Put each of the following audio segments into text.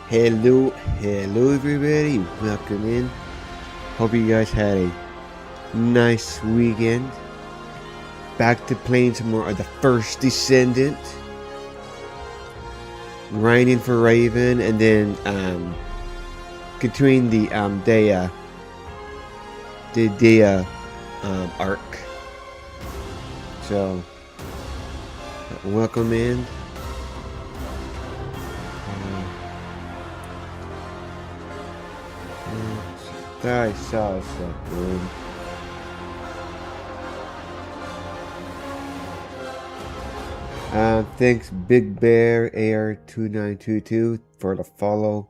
Hello everybody, welcome in. Hope you guys had a nice weekend. Back to playing some more of the first Descendant. Grinding for Raven, and then continuing the Dea arc. So welcome in. I saw something. Thanks Big Bear AR2922 for the follow.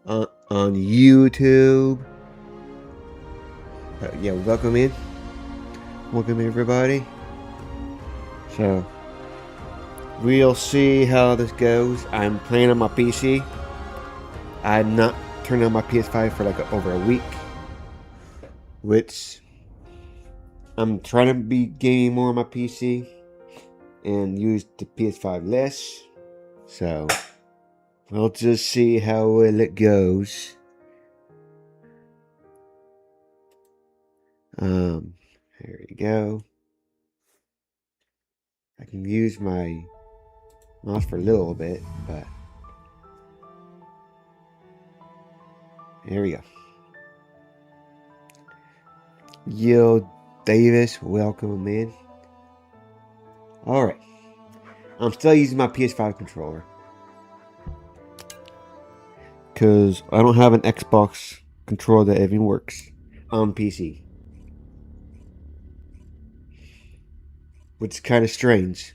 On YouTube. Yeah, welcome in. Welcome in everybody. So we'll see how this goes. I'm playing on my PC. I'm not turning on my PS5 for like over a week, which I'm trying to be gaming more on my PC and use the PS5 less. So we'll just see how well it goes. There we go. I can use my mouse for a little bit, but there we go. Yo, Davis, welcome in. Alright. I'm still using my PS5 controller, because I don't have an Xbox controller that even works on PC. Which is kind of strange.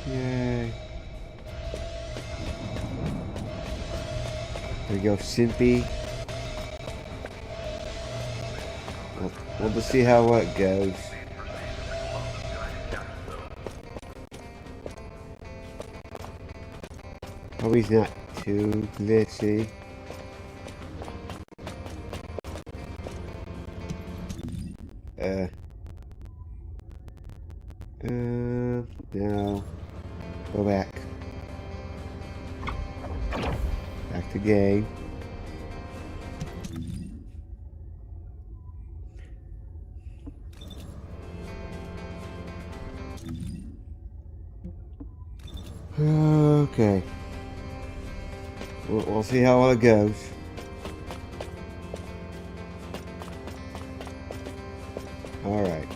Yay. There we go, Simpy. We'll just see how it goes. Probably not too glitchy. No. Go back. Back to game. Okay. We'll see how it goes. Alright.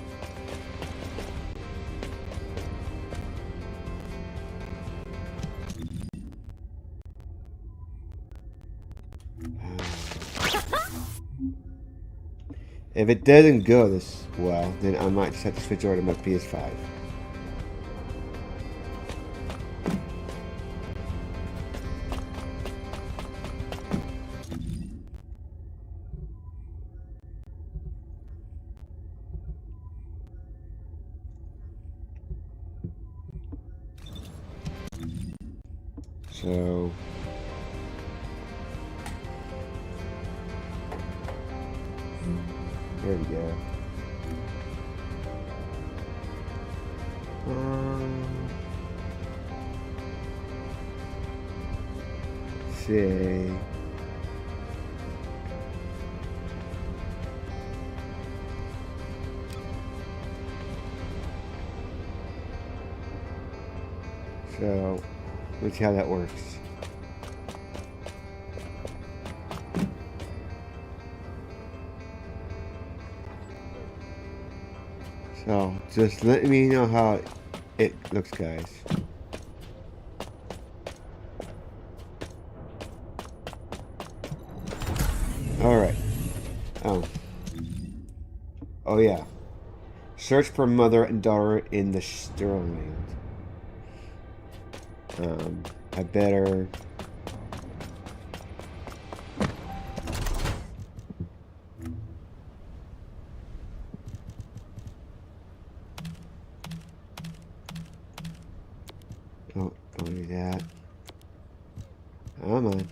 If it doesn't go this well, then I might just have to switch over to my PS5. So there we go. See. So let's see how that works. So just let me know how it looks, guys. Alright. Oh yeah. Search for mother and daughter in the Sterling. I better... Oh, don't do that. Come on.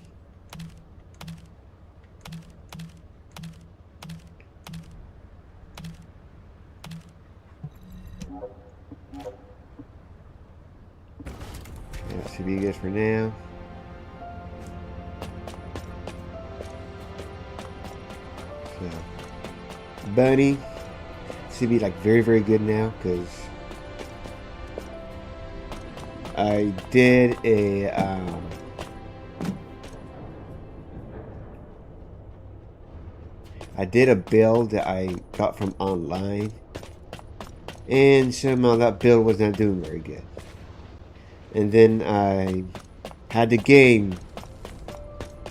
be good for now. So, Bunny should be like very, very good now because I did a build that I got from online, and somehow that build was not doing very good. And then I had the game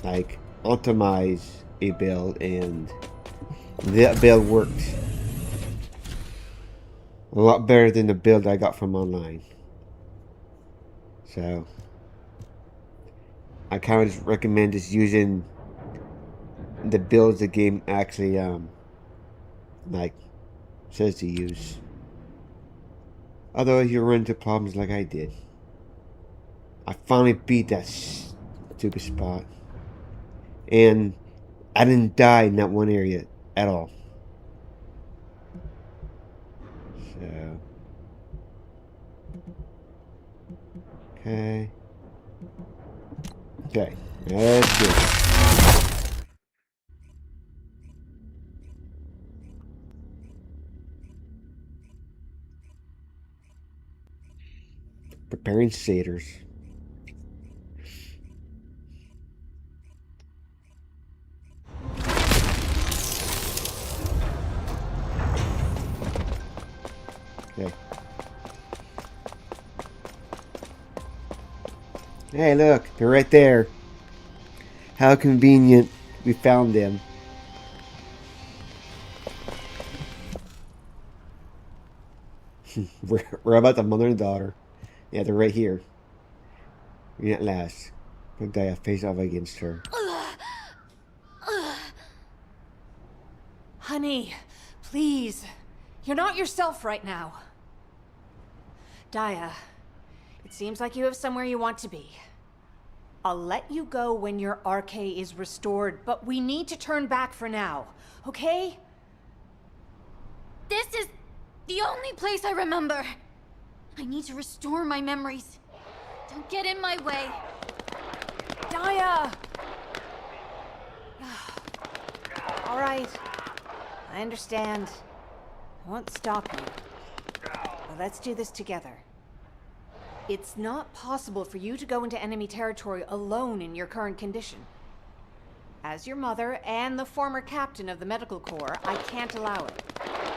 like optimize a build, and that build worked a lot better than the build I got from online. So I kind of just recommend just using the builds the game actually like says to use. Otherwise, you run into problems like I did. I finally beat that stupid spot, and I didn't die in that one area at all. So, okay, let's do it. Preparing satyrs. Okay. Hey, look, they're right there. How convenient we found them. we're about the mother and daughter. Yeah, they're right here. We at last. Put Dia face off against her. Honey, please. You're not yourself right now. Dia, it seems like you have somewhere you want to be. I'll let you go when your RK is restored, but we need to turn back for now, okay? This is the only place I remember. I need to restore my memories. Don't get in my way. Dia! All right. I understand. I won't stop you. But let's do this together. It's not possible for you to go into enemy territory alone in your current condition. As your mother and the former captain of the medical corps, I can't allow it.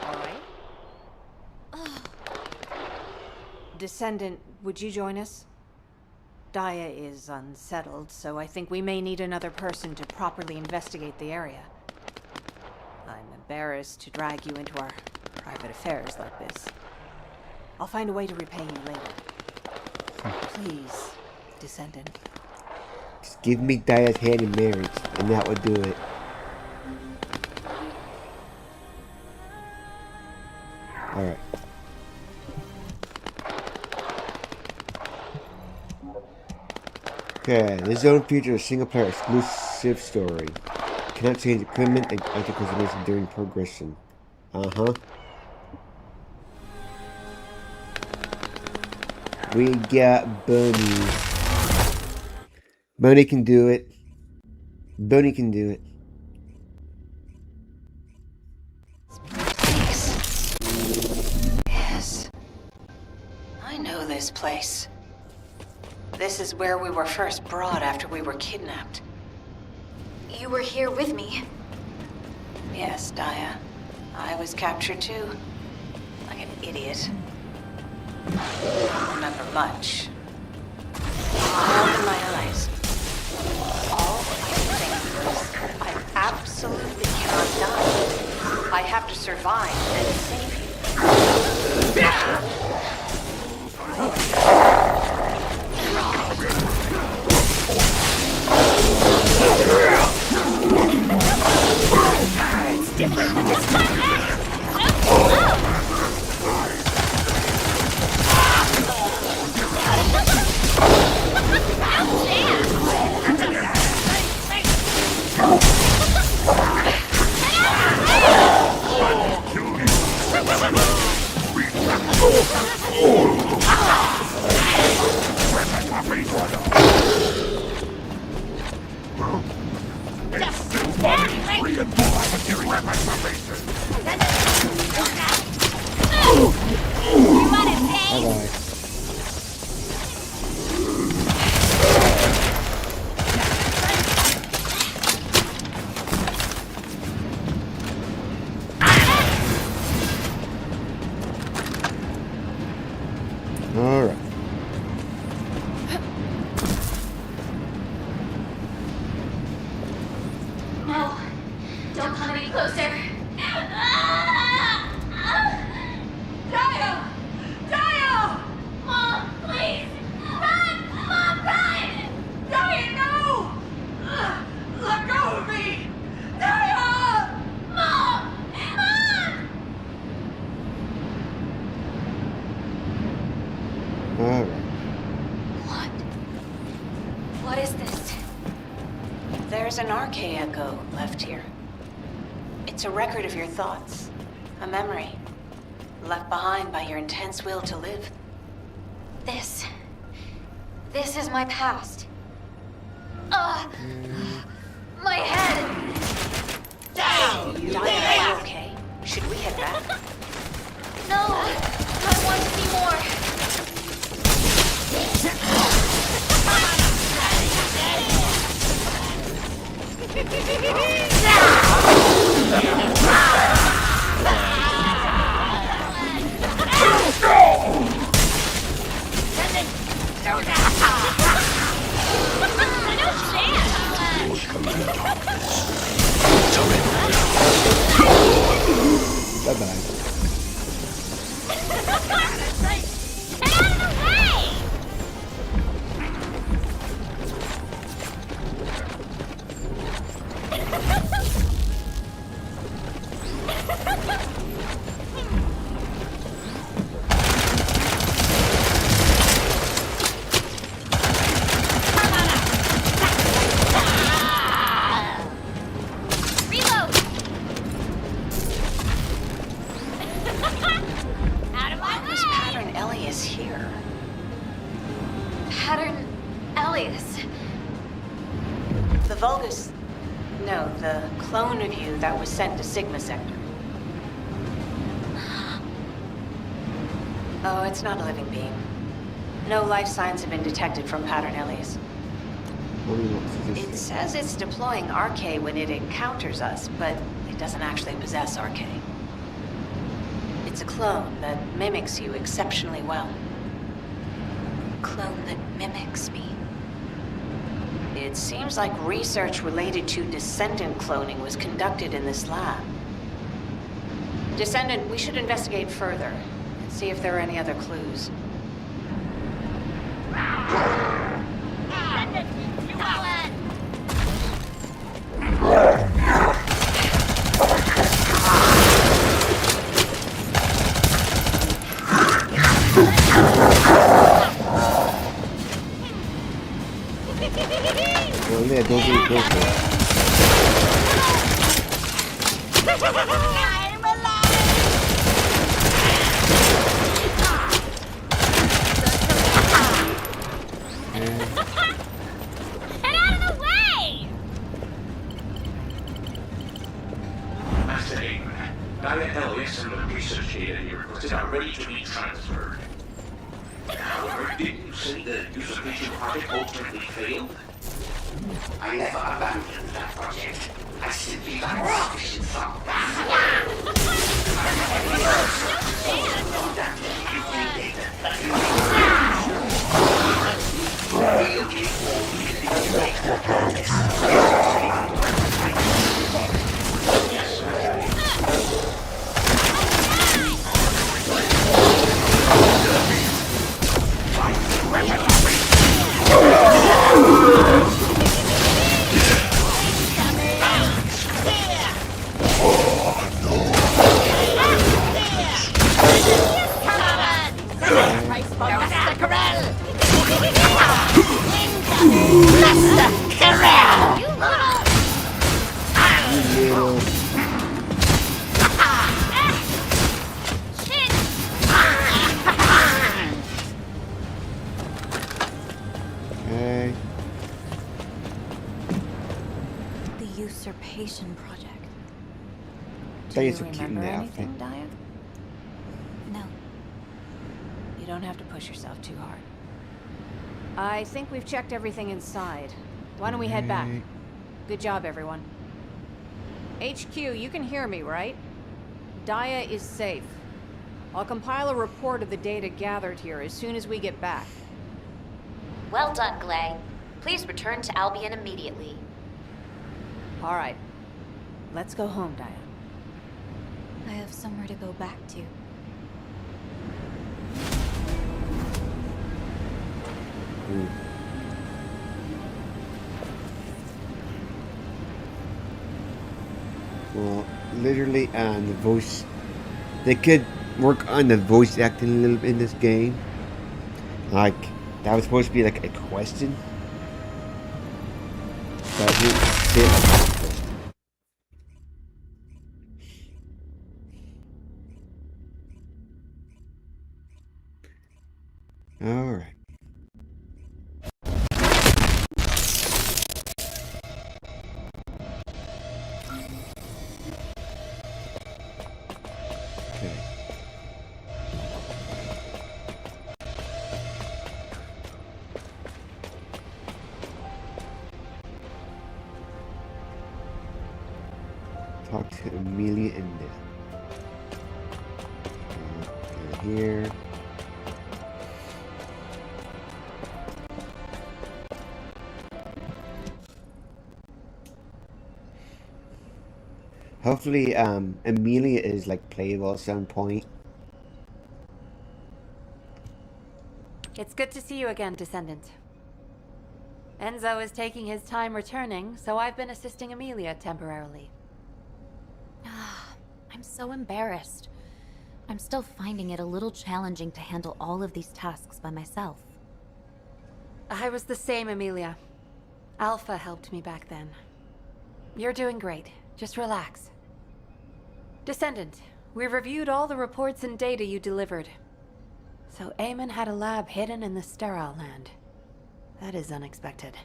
All right? Descendant, would you join us? Dia is unsettled, so I think we may need another person to properly investigate the area. I'm embarrassed to drag you into our private affairs like this. I'll find a way to repay you later. Please, Descendant. Just give me Dia's hand in marriage, and that would do it. Alright. Okay, this zone features a single-player exclusive story. You cannot change equipment and enter customization during progression. Uh-huh. We got Bunny. Bunny can do it. Bunny can do it. Yes. I know this place. This is where we were first brought after we were kidnapped. You were here with me. Yes, Dia. I was captured too. Like an idiot. I don't remember much. I opened my eyes. All I think was, I absolutely cannot die. I have to survive and save you. It's different this time. Bye-bye. All right. No. Don't come any closer. Dio! Dio! Mom, please! Run! Mom, run! Dio, no! Let go of me! Dio! Mom! Mom! All right. What is this? There's an arche echo left here. It's a record of your thoughts, a memory, left behind by your intense will to live. This is my past. My head! Diane, are you okay? Should we head back? No! I want to see more! Bye-bye. Reload! Why was Pattern Elias here? Pattern Elias. The Vulgus... No, the clone of you that was sent to Sigma Sector. Oh, it's not a living being. No life signs have been detected from Pattern Elias. What do you want to do? It says it's deploying Arche when it encounters us, but it doesn't actually possess Arche. It's a clone that mimics you exceptionally well. A clone that mimics me. It seems like research related to Descendent cloning was conducted in this lab. Descendant, we should investigate further and see if there are any other clues. Well, yeah, don't be close to it. Get out of the way! Master Aim, Diet Elias and the research data you requested are ready to be transferred. However, didn't you say the usurpation project ultimately failed? I never abandoned that project. I simply lacked sufficient Master Corral! usurpation project. Do That you is so cute in remember the anything, outfit. Daya? No. You don't have to push yourself too hard. I think we've checked everything inside. Why don't we head back? Right. Good job, everyone. HQ, you can hear me, right? Daya is safe. I'll compile a report of the data gathered here as soon as we get back. Well done, Glay. Please return to Albion immediately. All right. Let's go home, Daya. I have somewhere to go back to. Ooh. Well, literally, the voice. They could work on the voice acting a little bit in this game. Like, that was supposed to be like a question. But it didn't fit like a question. Alright. Okay. Talk to Amelia and Ned. Okay, go here. Hopefully, Amelia is like playable at some point. It's good to see you again, Descendant. Enzo is taking his time returning, so I've been assisting Amelia temporarily. I'm so embarrassed. I'm still finding it a little challenging to handle all of these tasks by myself. I was the same, Amelia. Alpha helped me back then. You're doing great. Just relax. Descendant, we reviewed all the reports and data you delivered. So Eamon had a lab hidden in the sterile land. That is unexpected.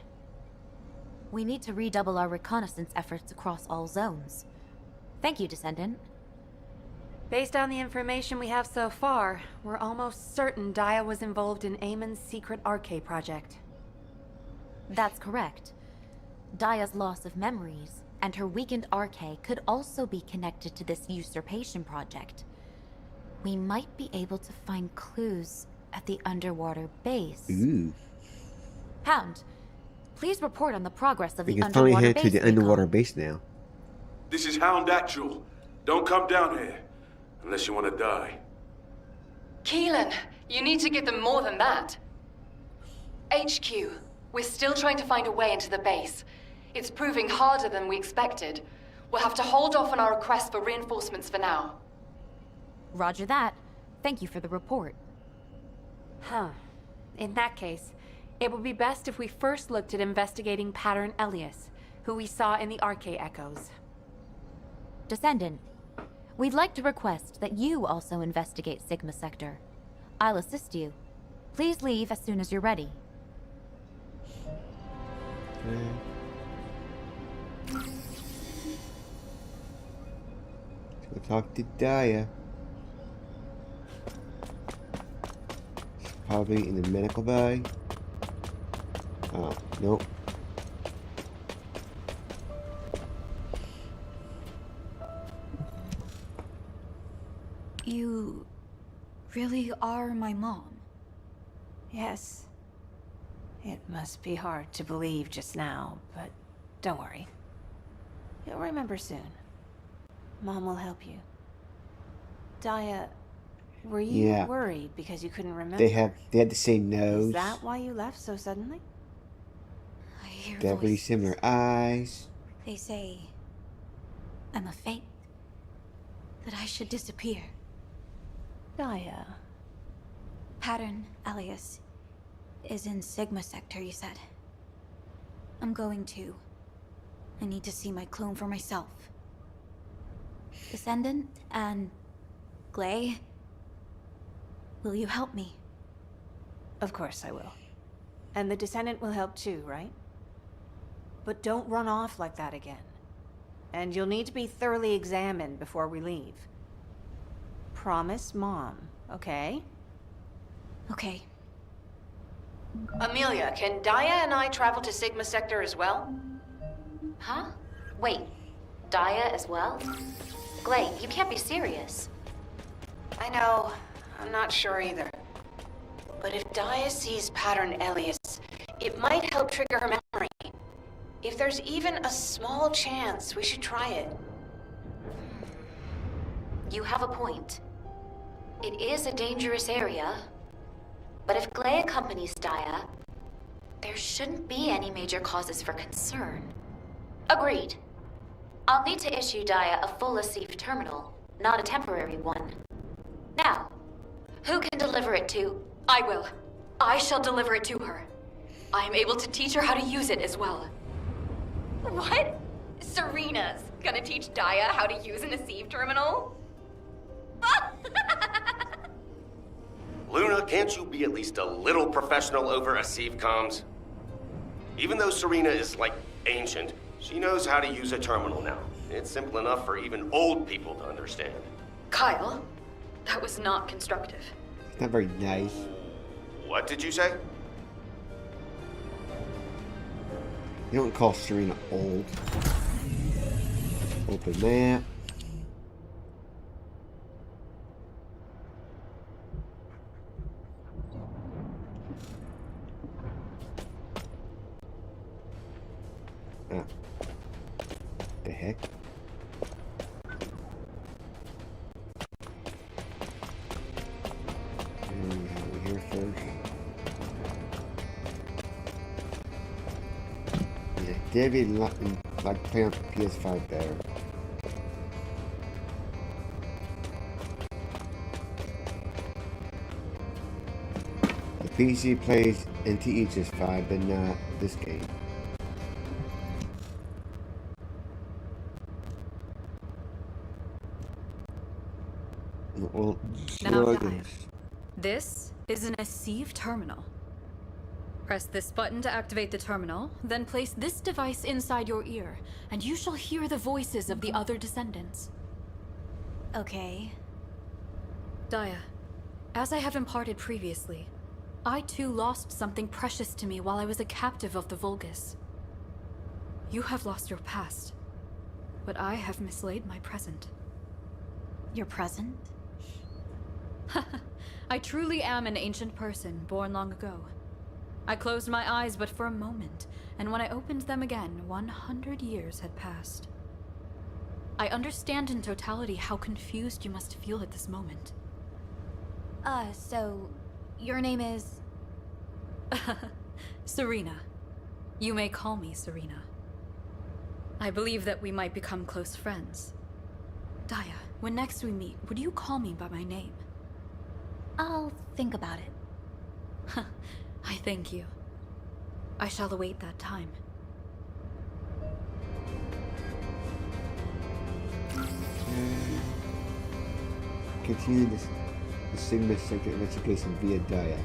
We need to redouble our reconnaissance efforts across all zones. Thank you, Descendant. Based on the information we have so far, we're almost certain Daya was involved in Eamon's secret RK project. That's correct. Daya's loss of memories and her weakened RK could also be connected to this usurpation project. We might be able to find clues at the underwater base. Ooh. Hound, please report on the progress of We the can finally underwater head base to the underwater recon. base now. This is Hound Actual. Don't come down here. Unless you want to die. Keelan, you need to give them more than that. HQ, we're still trying to find a way into the base. It's proving harder than we expected. We'll have to hold off on our request for reinforcements for now. Roger that. Thank you for the report. Huh. In that case, it would be best if we first looked at investigating Pattern Elias, who we saw in the RK echoes. Descendant, we'd like to request that you also investigate Sigma Sector. I'll assist you. Please leave as soon as you're ready. Okay. Let's go talk to Daya. She's probably in the medical bay. Oh, nope. You really are my mom. Yes. It must be hard to believe just now, but don't worry. You'll remember soon. Mom will help you. Daya, were you Yeah. worried because you couldn't remember? They had the same nose. Is that why you left so suddenly? I hear They have really voices. similar eyes. They say I'm a fake. That I should disappear. Daya. Pattern Elias is in Sigma Sector, you said. I'm going to. I need to see my clone for myself. Descendant and Glay, will you help me? Of course I will. And the Descendant will help too, right? But don't run off like that again. and you'll need to be thoroughly examined before we leave. Promise Mom, okay? Okay. Amelia, can Daya and I travel to Sigma Sector as well? Huh? Wait, Daya as well? Glay, you can't be serious. I know. I'm not sure either. But if Daya sees Pattern Elias, it might help trigger her memory. If there's even a small chance, we should try it. You have a point. It is a dangerous area, but if Glay accompanies Daya, there shouldn't be any major causes for concern. Agreed. I'll need to issue Daya a full ASIF terminal, not a temporary one. Now, who can deliver it to? I will. I shall deliver it to her. I am able to teach her how to use it as well. What? Serena's gonna teach Daya how to use an ASIV terminal? Luna, can't you be at least a little professional over ASIV comms? Even though Serena is, like, ancient, she knows how to use a terminal now. It's simple enough for even old people to understand. Kyle, that was not constructive. It's not very nice. What did you say? You don't call Serena old. Open that. Ah. The heck? Here first. Yeah, David like playing on PS5 better. The PC plays NTE just fine, but not this game. Well, Now, slogans. This is an ASIV terminal. Press this button to activate the terminal, then place this device inside your ear, and you shall hear the voices of the other descendants. Okay. Daya, as I have imparted previously, I too lost something precious to me while I was a captive of the Vulgus. You have lost your past, but I have mislaid my present. Your present? I truly am an ancient person, born long ago. I closed my eyes but for a moment, and when I opened them again, 100 years had passed. I understand in totality how confused you must feel at this moment. So, your name is? Serena. You may call me Serena. I believe that we might become close friends. Daya, when next we meet, would you call me by my name? I'll think about it. I thank you. I shall await that time. Continue the Sigma Sector investigation via Daya.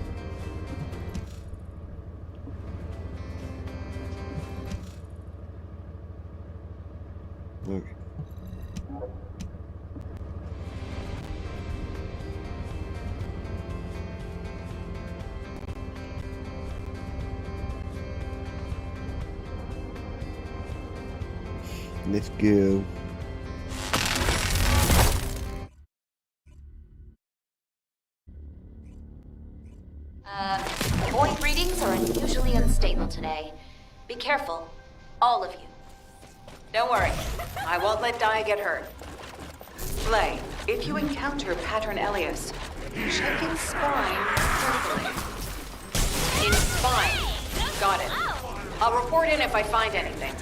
Okay. Let's go. Void readings are unusually unstable today. Be careful, all of you. Don't worry. I won't let Daya get hurt. Blay, if you encounter Pattern Elias, check its spine carefully. In spine. Got it. I'll report in if I find anything.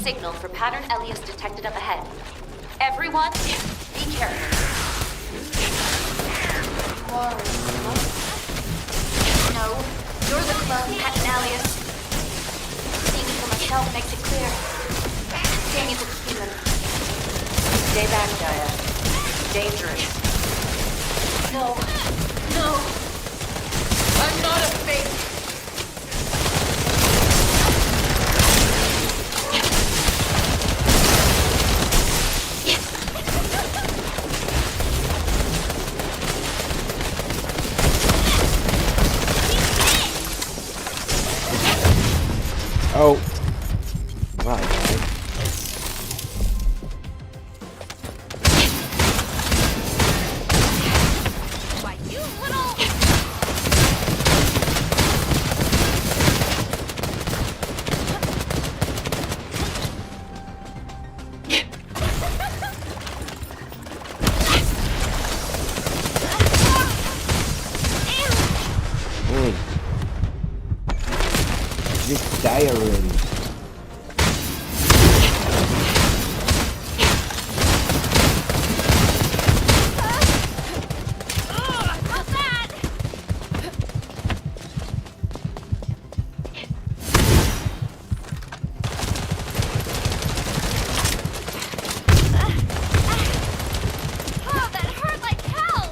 Signal for pattern Elias detected up ahead. Everyone, be careful. No, you're the clone, pattern Elias. Seeing it for myself makes it clear. Seeing it's a human. Stay back, Daya. Dangerous. No. No. I'm not a fake. Oh. Wow, guys. Why, you little... Hey. Just die already. Not that! Oh, that hurt like hell!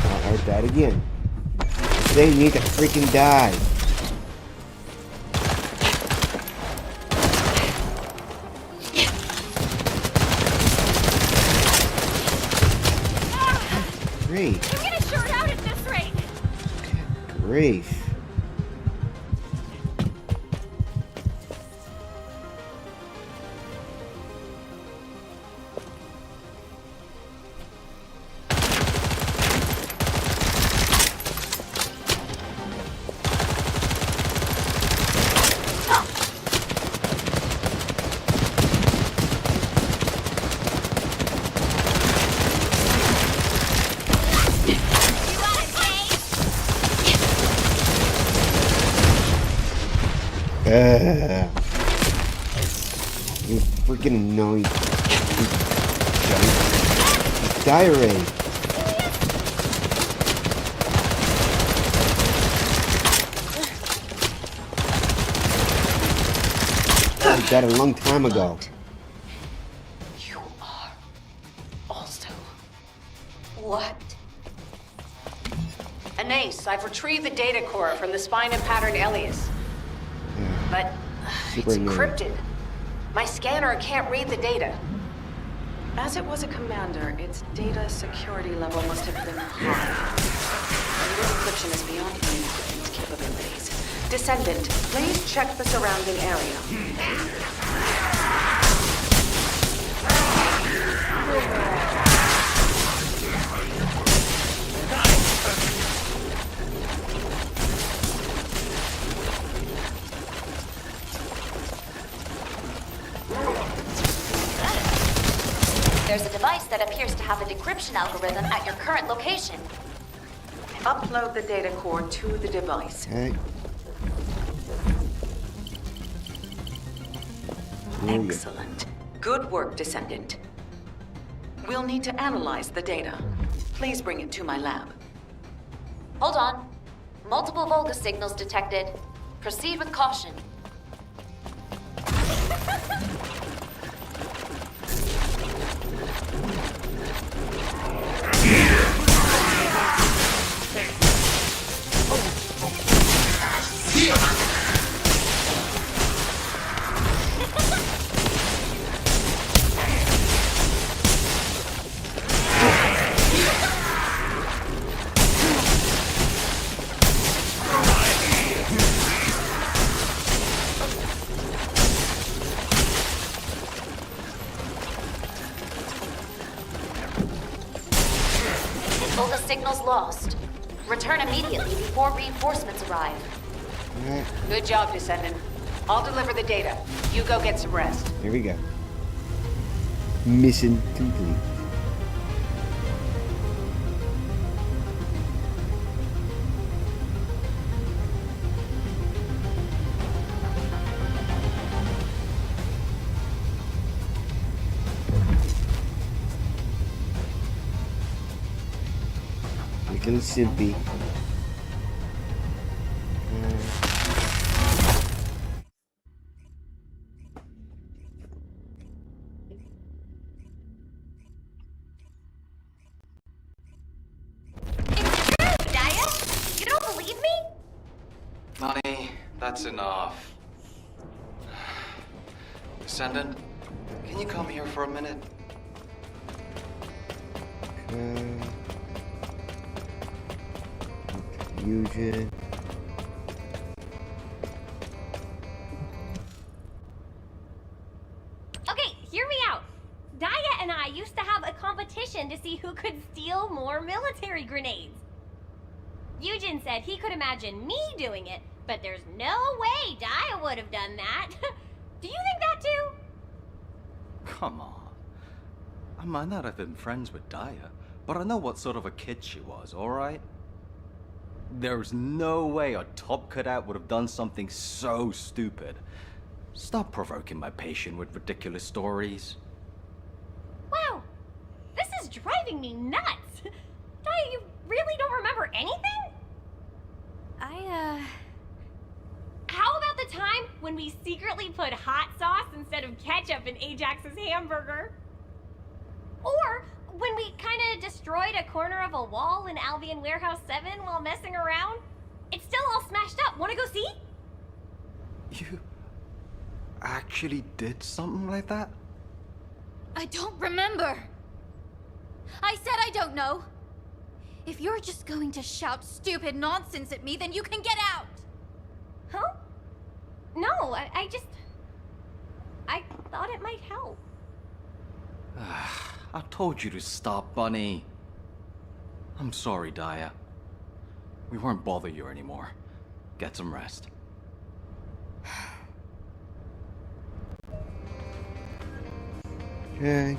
I heard that again. They need to freaking die. Grief. I'm gonna short out at this rate! Grief. You freaking annoying. You die already. I did that a long time ago. You are also... What? Anais, I've retrieved the data core from the spine of pattern Elias. Yeah. But Super it's annoying. encrypted. My scanner can't read the data. As it was a commander, its data security level must have been high. The encryption is beyond my equipment's capabilities. Descendant, please check the surrounding area. There's a device that appears to have a decryption algorithm at your current location. Upload the data core to the device. Okay. Excellent. Good work, Descendant. We'll need to analyze the data. Please bring it to my lab. Hold on. Multiple Volga signals detected. Proceed with caution. lost. Return immediately before reinforcements arrive. Alright, Good job, Descendant. I'll deliver the data. You go get some rest. here we go. Mission complete. Little Simpy. Daya? You don't believe me? Money, that's enough. Descendant, can you come here for a minute? Fusion. Okay, hear me out. Daya and I used to have a competition to see who could steal more military grenades. Eugen said he could imagine me doing it, but there's no way Daya would have done that. Do you think that too? Come on. I might not have been friends with Daya, but I know what sort of a kid she was, alright? There's no way a top cadet would have done something so stupid. Stop provoking my patient with ridiculous stories. Wow, this is driving me nuts. Daya, you really don't remember anything? How about the time when we secretly put hot sauce instead of ketchup in Ajax's hamburger? Or when we kinda destroyed a corner of a wall in Albion Warehouse 7 while messing around? It's still all smashed up. Wanna go see? You actually did something like that? I don't remember. I said I don't know. If you're just going to shout stupid nonsense at me, then you can get out. Huh? No, I thought it might help. I told you to stop, Bunny. I'm sorry, Daya. We won't bother you anymore. Get some rest. Okay.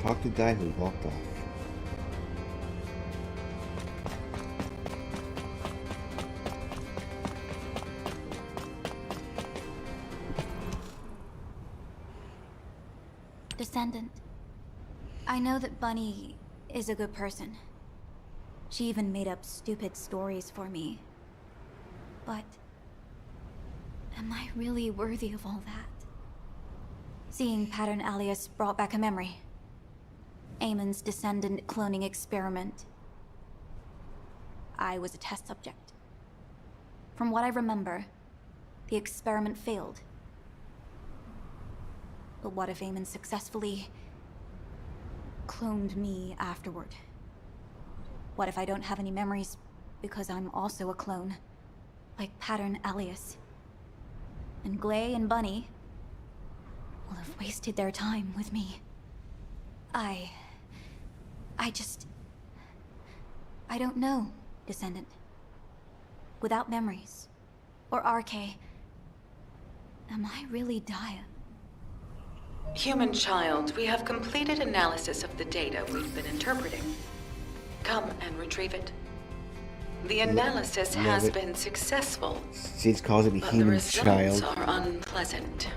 Talk to the guy who walked off. Descendant, I know that Bunny is a good person. She even made up stupid stories for me. But am I really worthy of all that? Seeing Pattern Alias brought back a memory. Eamon's Descendant cloning experiment. I was a test subject. From what I remember, the experiment failed. But what if Eamon successfully cloned me afterward? What if I don't have any memories because I'm also a clone, like Pattern Alias? And Glay and Bunny will have wasted their time with me. I don't know, Descendant. Without memories, or RK, am I really Daya? Human child, we have completed analysis of the data we've been interpreting. Come and retrieve it. The analysis has been successful, She's calls it a but the human results child. are unpleasant.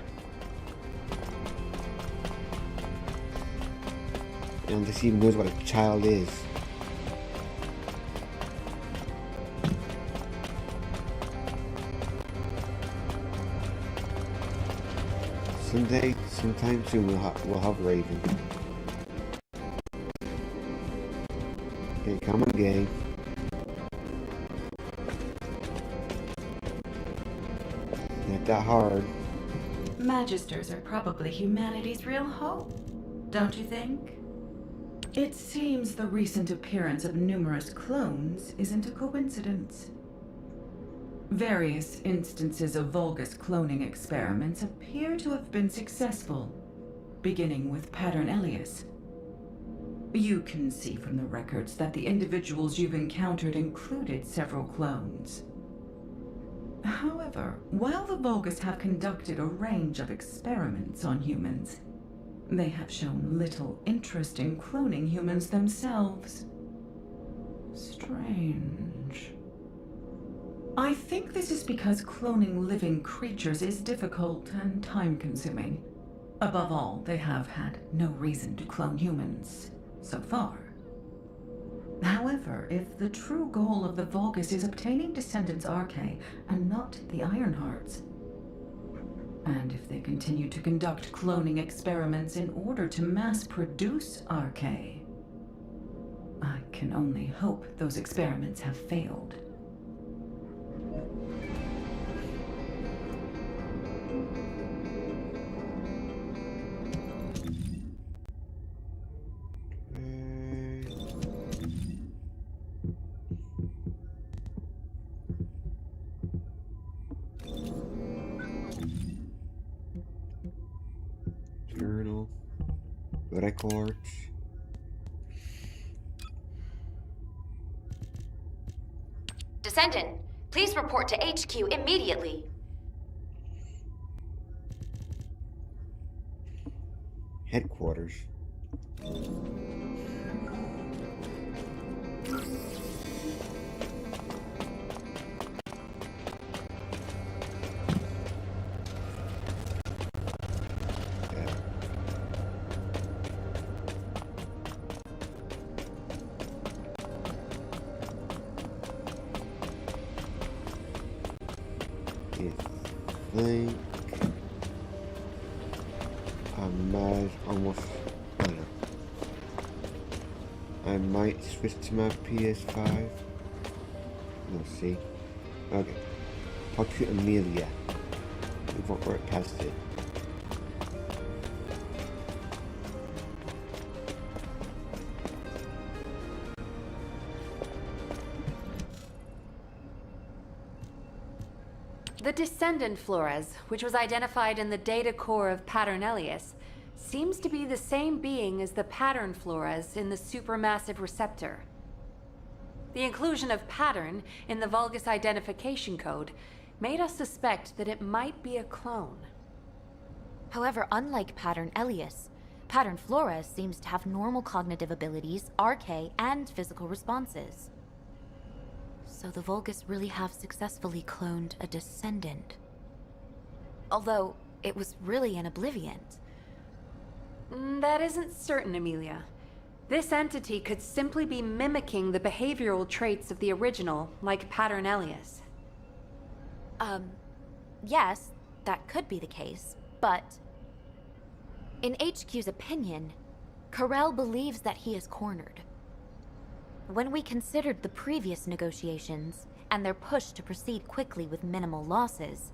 And this even knows what a child is. Sometime soon we'll have Raven. Okay, come on, gang. Not that hard. Magisters are probably humanity's real hope, don't you think? It seems the recent appearance of numerous clones isn't a coincidence. Various instances of Vulgus cloning experiments appear to have been successful, beginning with Pattern Elias. You can see from the records that the individuals you've encountered included several clones. However, while the Vulgus have conducted a range of experiments on humans, they have shown little interest in cloning humans themselves. Strange. I think this is because cloning living creatures is difficult and time-consuming. Above all, they have had no reason to clone humans so far. However, if the true goal of the Vulgus is obtaining Descendant's Arche and not the Ironhearts, and if they continue to conduct cloning experiments in order to mass-produce Arche, I can only hope those experiments have failed. Journal. Records. Descendant, please report to HQ immediately. Headquarters. I think I might almost, I don't know. I might switch to my PS5. We'll see. Okay. Talk to Amelia. We won't work past it. The Descendent Flores, which was identified in the data core of Pattern Elias, seems to be the same being as the Pattern Flores in the supermassive receptor. The inclusion of Pattern in the Vulgus identification code made us suspect that it might be a clone. However, unlike Pattern Elias, Pattern Flores seems to have normal cognitive abilities, Arche, and physical responses. So the Vulgus really have successfully cloned a Descendant. Although, it was really an Obliviant. That isn't certain, Amelia. This entity could simply be mimicking the behavioral traits of the original, like Pattern Elias. Yes, that could be the case, but... in HQ's opinion, Carell believes that he is cornered. When we considered the previous negotiations, and their push to proceed quickly with minimal losses,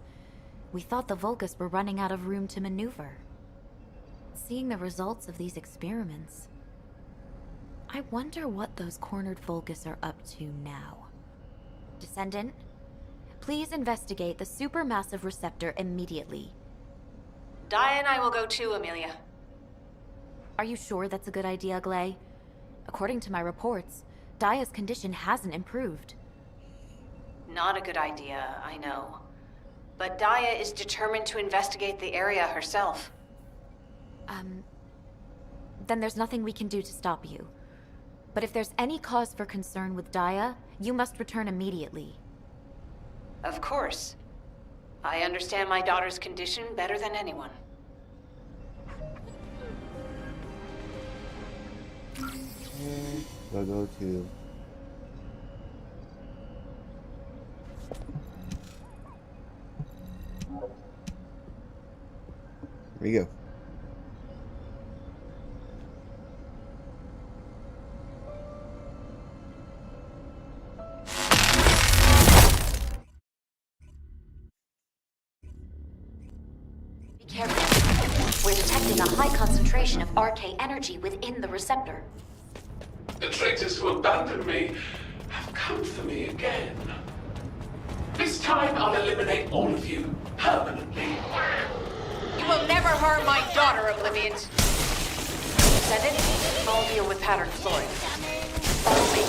we thought the Vulgus were running out of room to maneuver. Seeing the results of these experiments, I wonder what those cornered Vulgus are up to now. Descendant, please investigate the supermassive receptor immediately. Dia and I will go too, Amelia. Are you sure that's a good idea, Glay? According to my reports, Dia's condition hasn't improved. Not a good idea, I know. But Dia is determined to investigate the area herself. Then there's nothing we can do to stop you. But if there's any cause for concern with Dia, you must return immediately. Of course. I understand my daughter's condition better than anyone. We'll go to... There you go. Be careful. We're detecting a high concentration of Arche energy within the receptor. The traitors who abandoned me have come for me again. This time I'll eliminate all of you permanently. You will never harm my daughter, Oblivions. Descendant, I'll deal with Pattern Floyd. Follow me.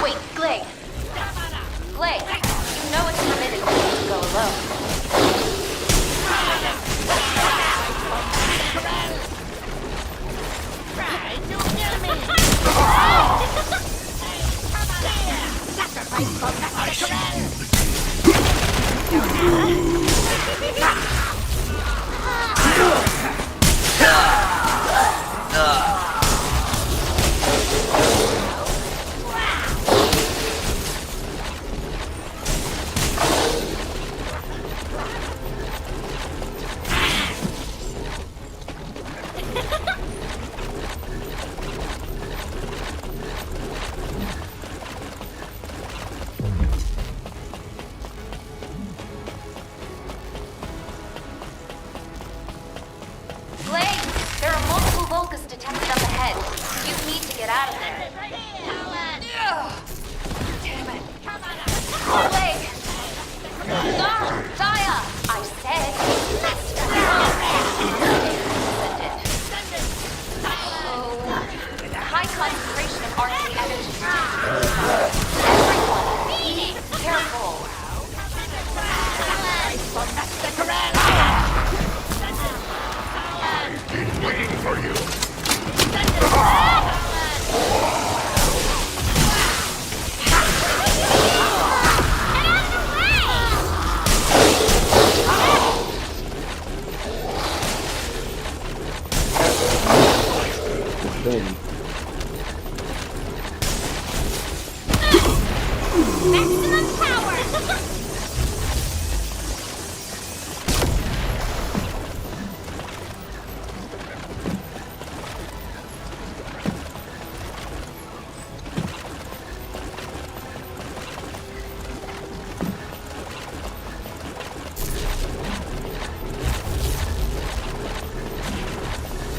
Wait, Glay. Glay, you know it's forbidden for you to go alone.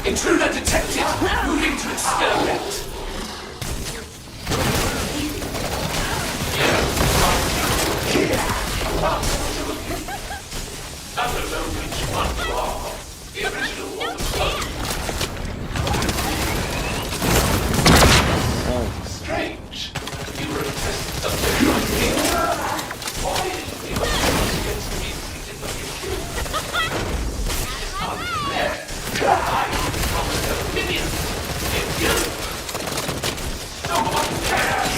Intruder detected! Moving to experiment! Under no reach one law. The original one was strange. You were a test subject like me. Why didn't you against me in the future? It's unfair. Minion! If you... No one cares!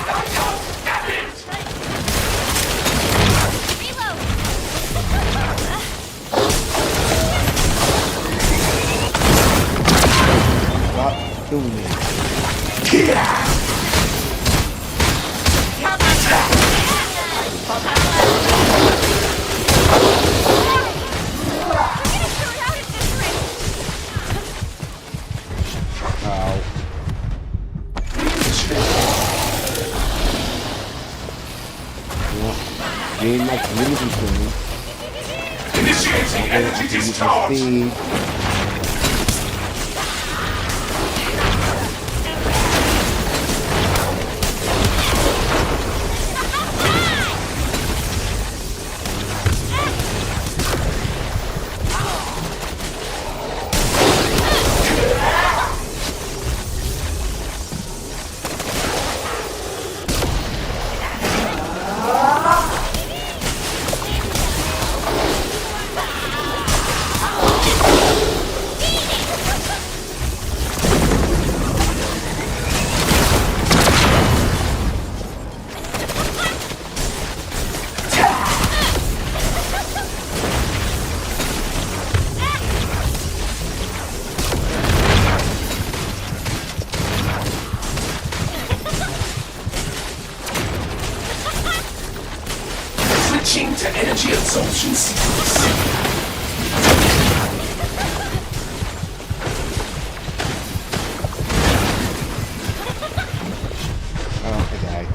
I can't stand it! Stop doing it. Gain my community training. Initiating energy discharge! Speed. Switching to energy absorption sequence. Oh, I died.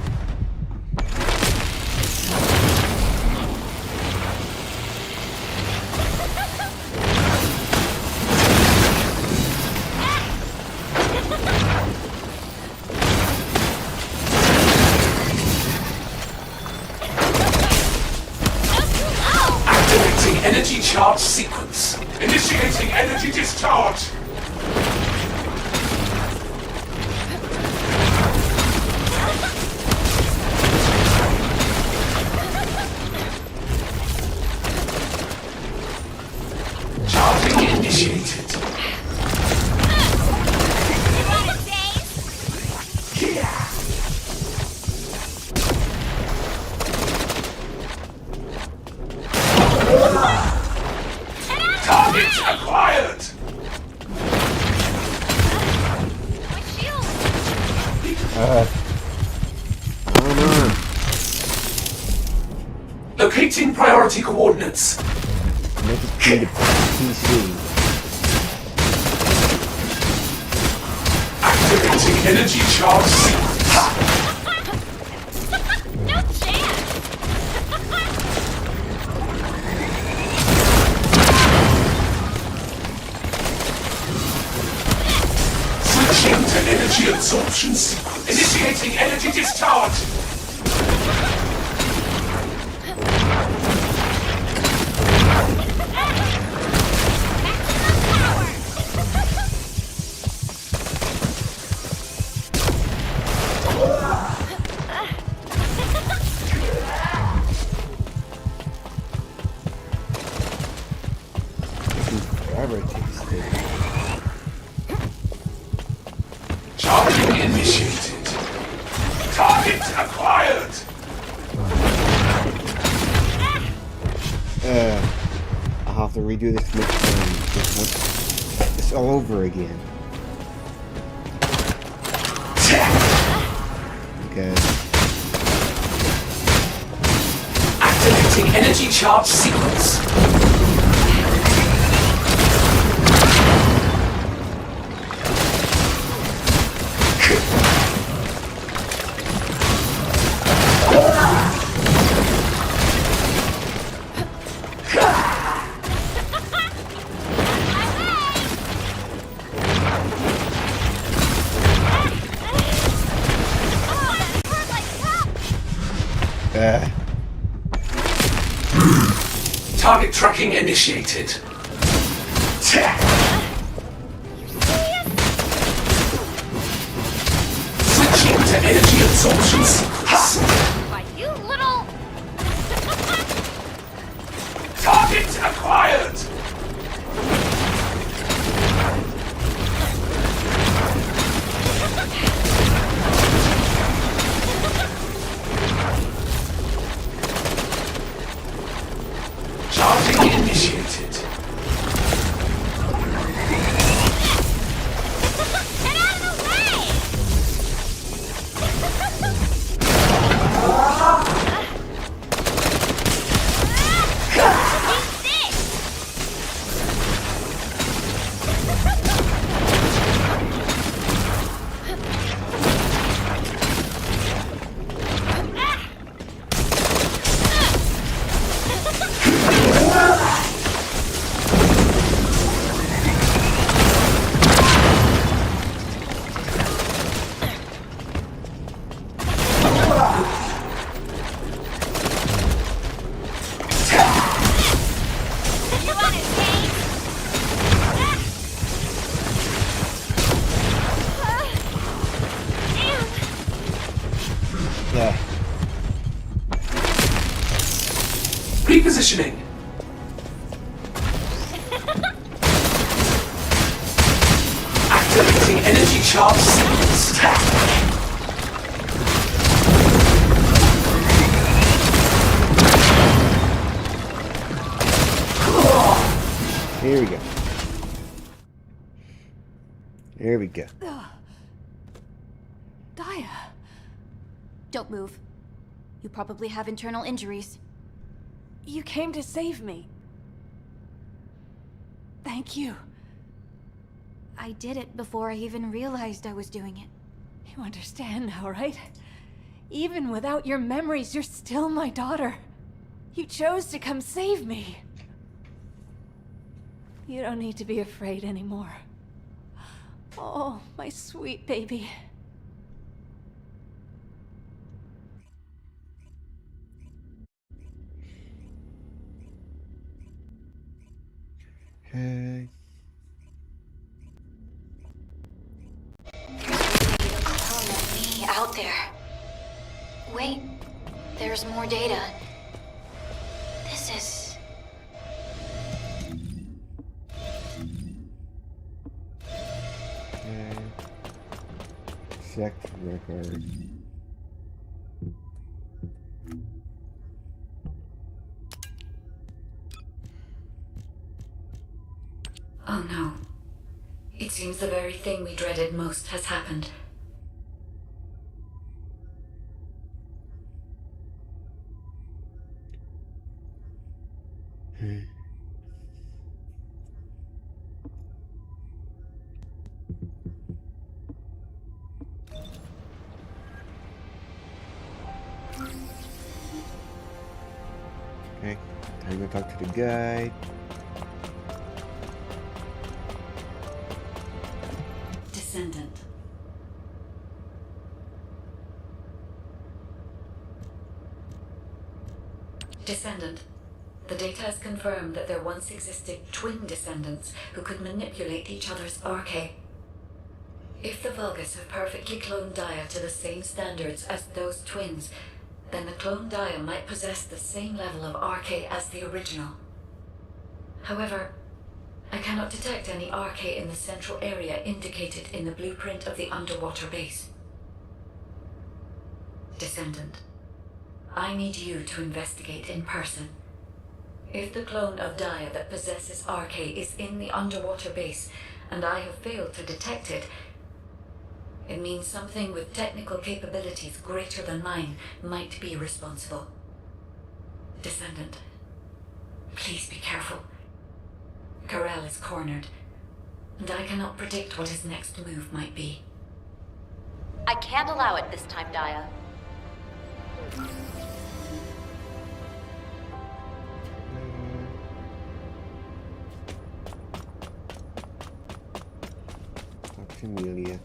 Activate! charge sequence. Initiating energy discharge. Charging initiated. Target acquired! Come on. Locating priority coordinates. Make it be the PC. Activating energy charge sequence. No chance! Switching to energy absorption sequence. Initiating energy discharge. Forever takes this. Charging initiated. Target acquired. I'll have to redo this this all over again. Okay. Activating energy charge sequence. Target tracking initiated. Switching to energy absorption sequence. Why, you little... Target acquired. Charging initiated. Get out of the way! You want it, Kate? Yeah. Repositioning. Activating energy charge sequence. Here we go. Here we go. Daya. Don't move. You probably have internal injuries. You came to save me. Thank you. I did it before I even realized I was doing it. You understand now, right? Even without your memories, you're still my daughter. You chose to come save me. You don't need to be afraid anymore. Oh, my sweet baby. Okay. Me out there. Wait, there's more data. This is... Okay. Check record. Oh no. It seems the very thing we dreaded most has happened. Okay, time to talk to the guy. Descendant. Descendant. The data has confirmed that there once existed twin descendants who could manipulate each other's arche. If the Vulgus have perfectly cloned Dia to the same standards as those twins, then the cloned Dia might possess the same level of arche as the original. However, I cannot detect any arche in the central area indicated in the blueprint of the underwater base. Descendant, I need you to investigate in person. If the clone of Dia that possesses arche is in the underwater base, and I have failed to detect it, it means something with technical capabilities greater than mine might be responsible. Descendant, please be careful. Corel is cornered, and I cannot predict what his next move might be. I can't allow it this time, Dia. Talk to Amelia.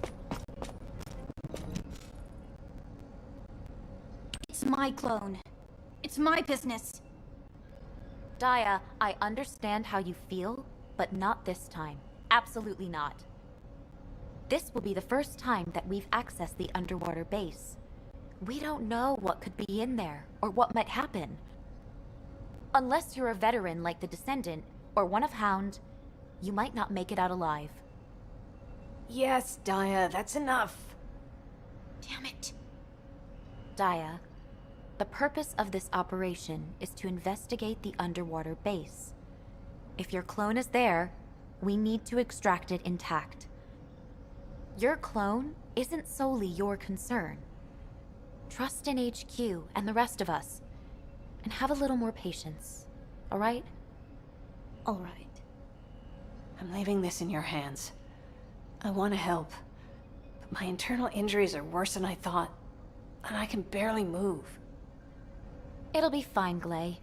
It's my clone. It's my business. Dia, I understand how you feel, but not this time. Absolutely not. This will be the first time that we've accessed the underwater base. We don't know what could be in there, or what might happen. Unless you're a veteran like the Descendant, or one of Hound, you might not make it out alive. Yes, Dia, that's enough. Damn it. Dia, the purpose of this operation is to investigate the underwater base. If your clone is there, we need to extract it intact. Your clone isn't solely your concern. Trust in HQ and the rest of us, and have a little more patience, all right? All right. I'm leaving this in your hands. I want to help, but my internal injuries are worse than I thought, and I can barely move. It'll be fine, Glay.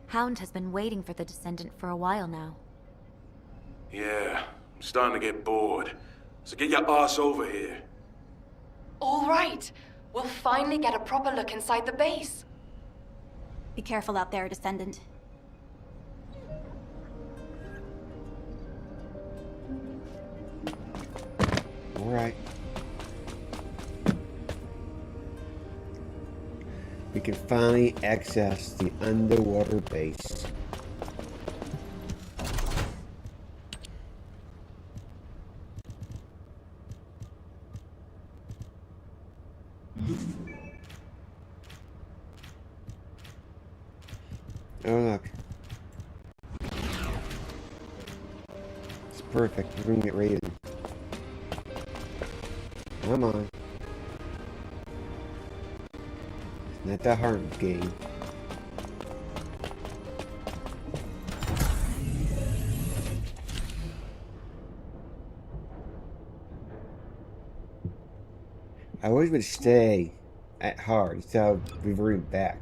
Hound has been waiting for the Descendant for a while now. Yeah, I'm starting to get bored. So get your ass over here. All right. We'll finally get a proper look inside the base. Be careful out there, Descendant. All right. We can finally access the underwater base. Oh look. It's perfect. We're gonna get raided. Come on. It's not that hard game. I always would stay at hard instead of reverting back.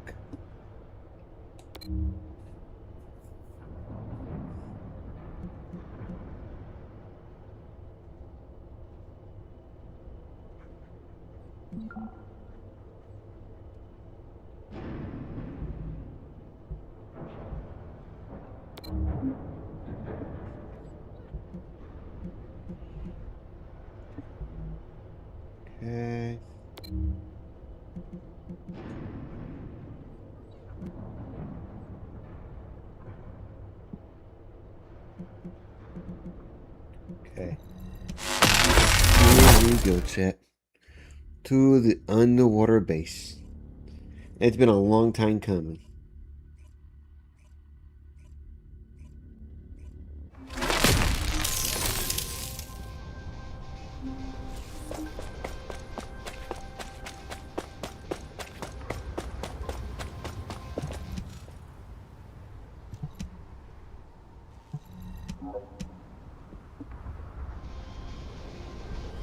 Okay. Okay. Here we go, chat. To the underwater base. It's been a long time coming.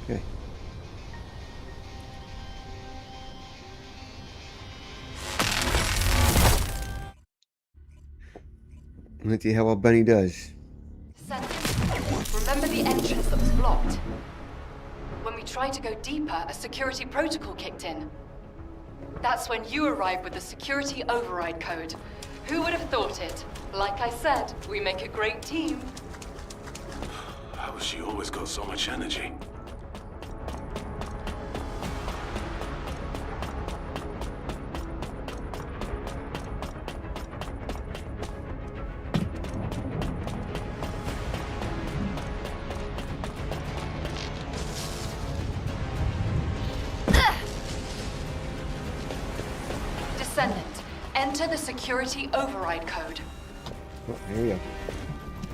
Okay. Let's see how well Bunny does. Remember the entrance that was blocked? When we tried to go deeper, a security protocol kicked in. That's when you arrived with the security override code. Who would have thought it? Like I said, we make a great team. How has she always got so much energy? Descendant, enter the security override code. Oh, here we go.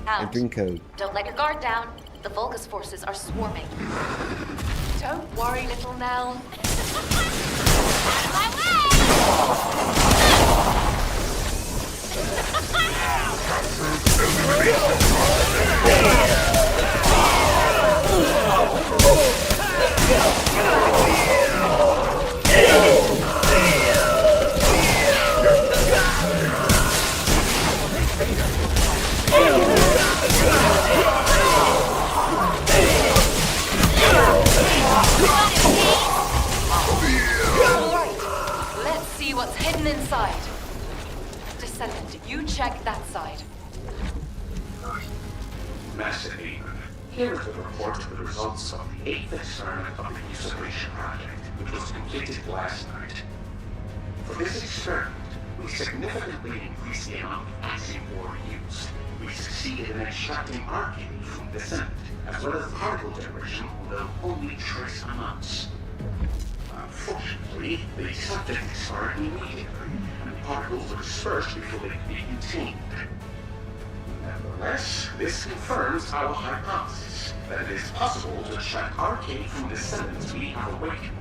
Hound, Entering code. don't let your guard down. The Vulgus forces are swarming. Don't worry, little Nell. Let's see what's hidden inside. Descendant, you check that side. Master Aiden, here is the report of the results of the 8th experiment of the usurpation project, which was completed last night. For this experiment, we significantly increased the amount of acid ore used. We succeeded in extracting arcane from Descendent, as well as particle generation, although only trace amounts. Unfortunately, the subject expired immediately, and particles were dispersed before they could be contained. Nevertheless, this confirms our hypothesis that it is possible to extract arcane from Descendants we have awakened.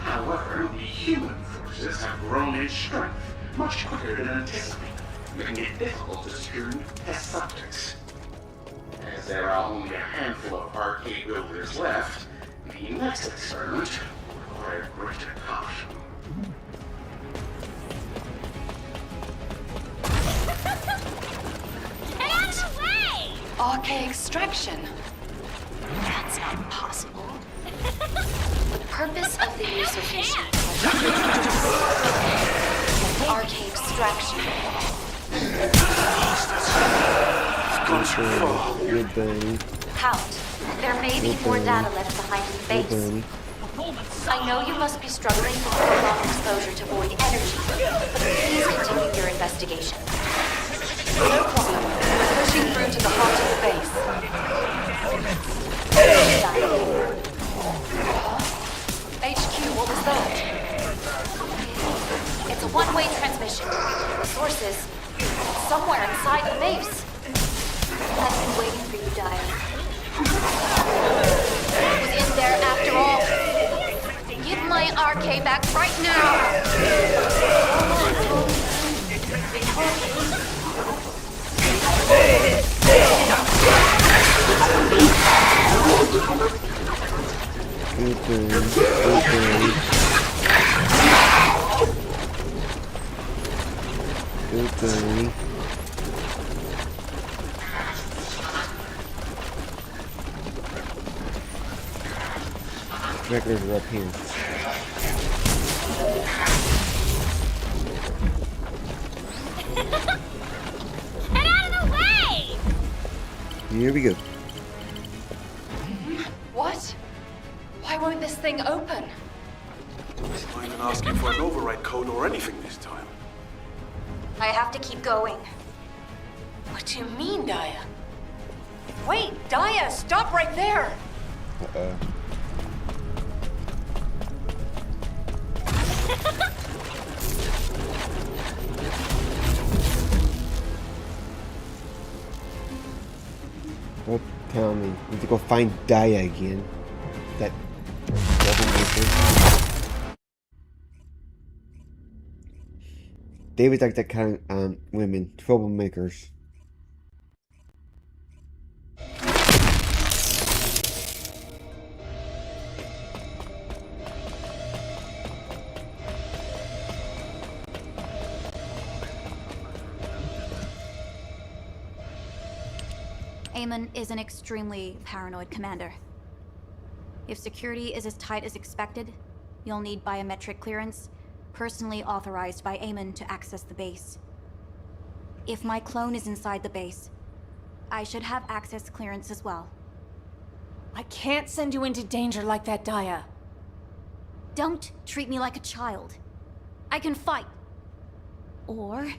However, the human forces have grown in strength much quicker than anticipated, making it difficult to secure new test subjects. As there are only a handful of arcade builders left, the next experiment will require greater caution. Get out of the way! RK extraction. That's not possible. The purpose of the usurpation arcane extraction. Good Bunny. Hound, there may be more data left behind in the Good base. Bunny. I know you must be struggling with prolonged exposure to void energy, but please continue your investigation. No problem. We're pushing through to the heart of the base. HQ, what was that? It's a one-way transmission. The source is somewhere inside the base. I've been waiting for you, Dyer. It was in there after all. Give my RK back right now! Good Bunny. Good Bunny. Good Bunny. Records are up here. Get out of the way! Here we go. What? Why won't this this thing open? He's not even asking for an override code or anything this time. I have to keep going. What do you mean, Daya? Wait, Daya, stop right there! Uh-oh. Don't tell me. We need to go find Daya again. That troublemaker. David's like that kind of women. Troublemakers. Eamon is an extremely paranoid commander. If security is as tight as expected, you'll need biometric clearance, personally authorized by Eamon to access the base. If my clone is inside the base, I should have access clearance as well. I can't send you into danger like that, Daya. Don't treat me like a child. I can fight. Or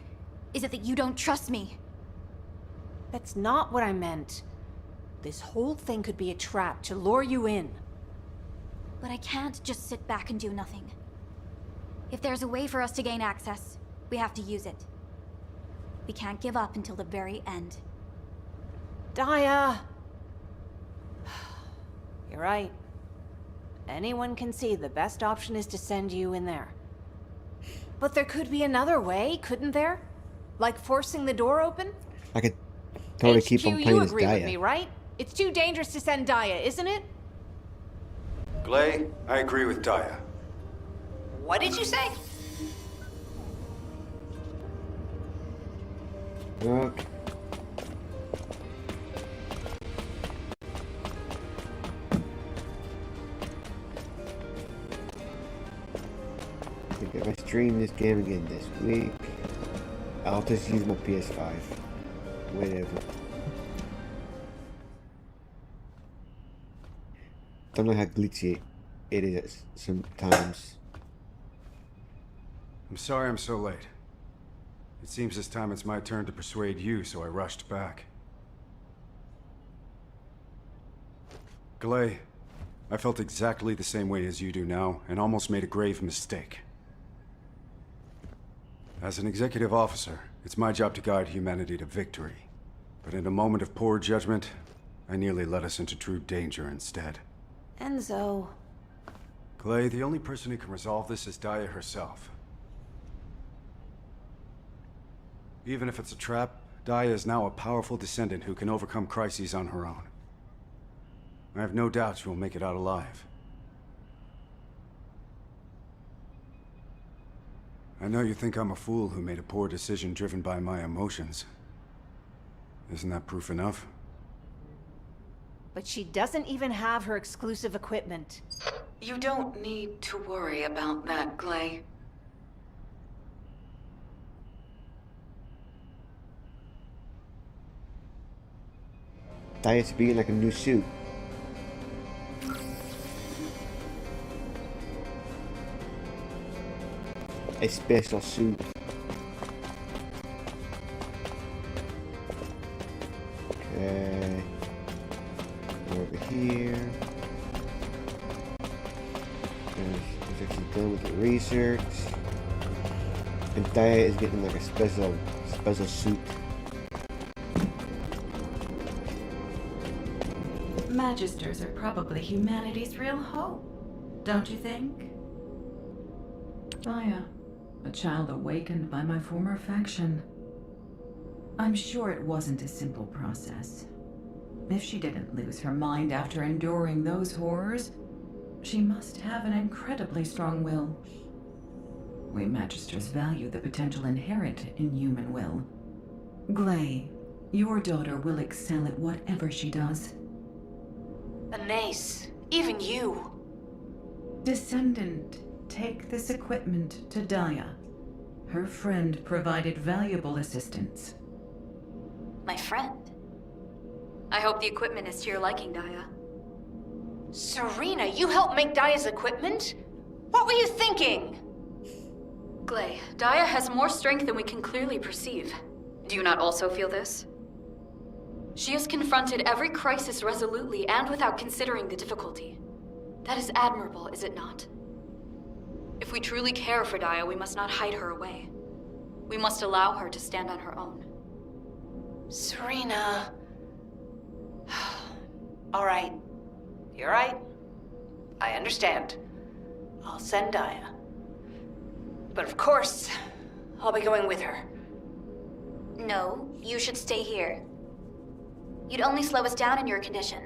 is it that you don't trust me? That's not what I meant. This whole thing could be a trap to lure you in. But I can't just sit back and do nothing. If there's a way for us to gain access, we have to use it. We can't give up until the very end. Daya! You're right. Anyone can see the best option is to send you in there. But there could be another way, couldn't there? Like forcing the door open? I could totally keep on HQ, playing you as agree with Daya. me, right? It's too dangerous to send Daya, isn't it? Glay, I agree with Daya. What did you say? Okay. I think if I stream this game again this week, I'll just use my PS5. Whatever. Don't know how glitchy it is sometimes. I'm sorry I'm so late. It seems this time it's my turn to persuade you, so I rushed back. Glay, I felt exactly the same way as you do now, and almost made a grave mistake. As an executive officer, it's my job to guide humanity to victory. But in a moment of poor judgment, I nearly led us into true danger instead. Enzo. Glay, the only person who can resolve this is Daya herself. Even if it's a trap, Daya is now a powerful descendant who can overcome crises on her own. I have no doubt she will make it out alive. I know you think I'm a fool who made a poor decision driven by my emotions. Isn't that proof enough? But she doesn't even have her exclusive equipment. You don't need to worry about that, Glay. Daya's being like a new suit. A special suit. Okay. Over here. There's actually done with the research. And Daya is getting like a special suit. Magisters are probably humanity's real hope, don't you think? Daya, a child awakened by my former faction. I'm sure it wasn't a simple process. If she didn't lose her mind after enduring those horrors, she must have an incredibly strong will. We Magisters value the potential inherent in human will. Glay, your daughter will excel at whatever she does. Anais, even you. Descendant, take this equipment to Daya. Her friend provided valuable assistance. My friend? I hope the equipment is to your liking, Daya. Serena, you helped make Daya's equipment? What were you thinking? Glay, Daya has more strength than we can clearly perceive. Do you not also feel this? She has confronted every crisis resolutely and without considering the difficulty. That is admirable, is it not? If we truly care for Daya, we must not hide her away. We must allow her to stand on her own. Serena... All right. You're right. I understand. I'll send Daya. But of course, I'll be going with her. No, you should stay here. You'd only slow us down in your condition.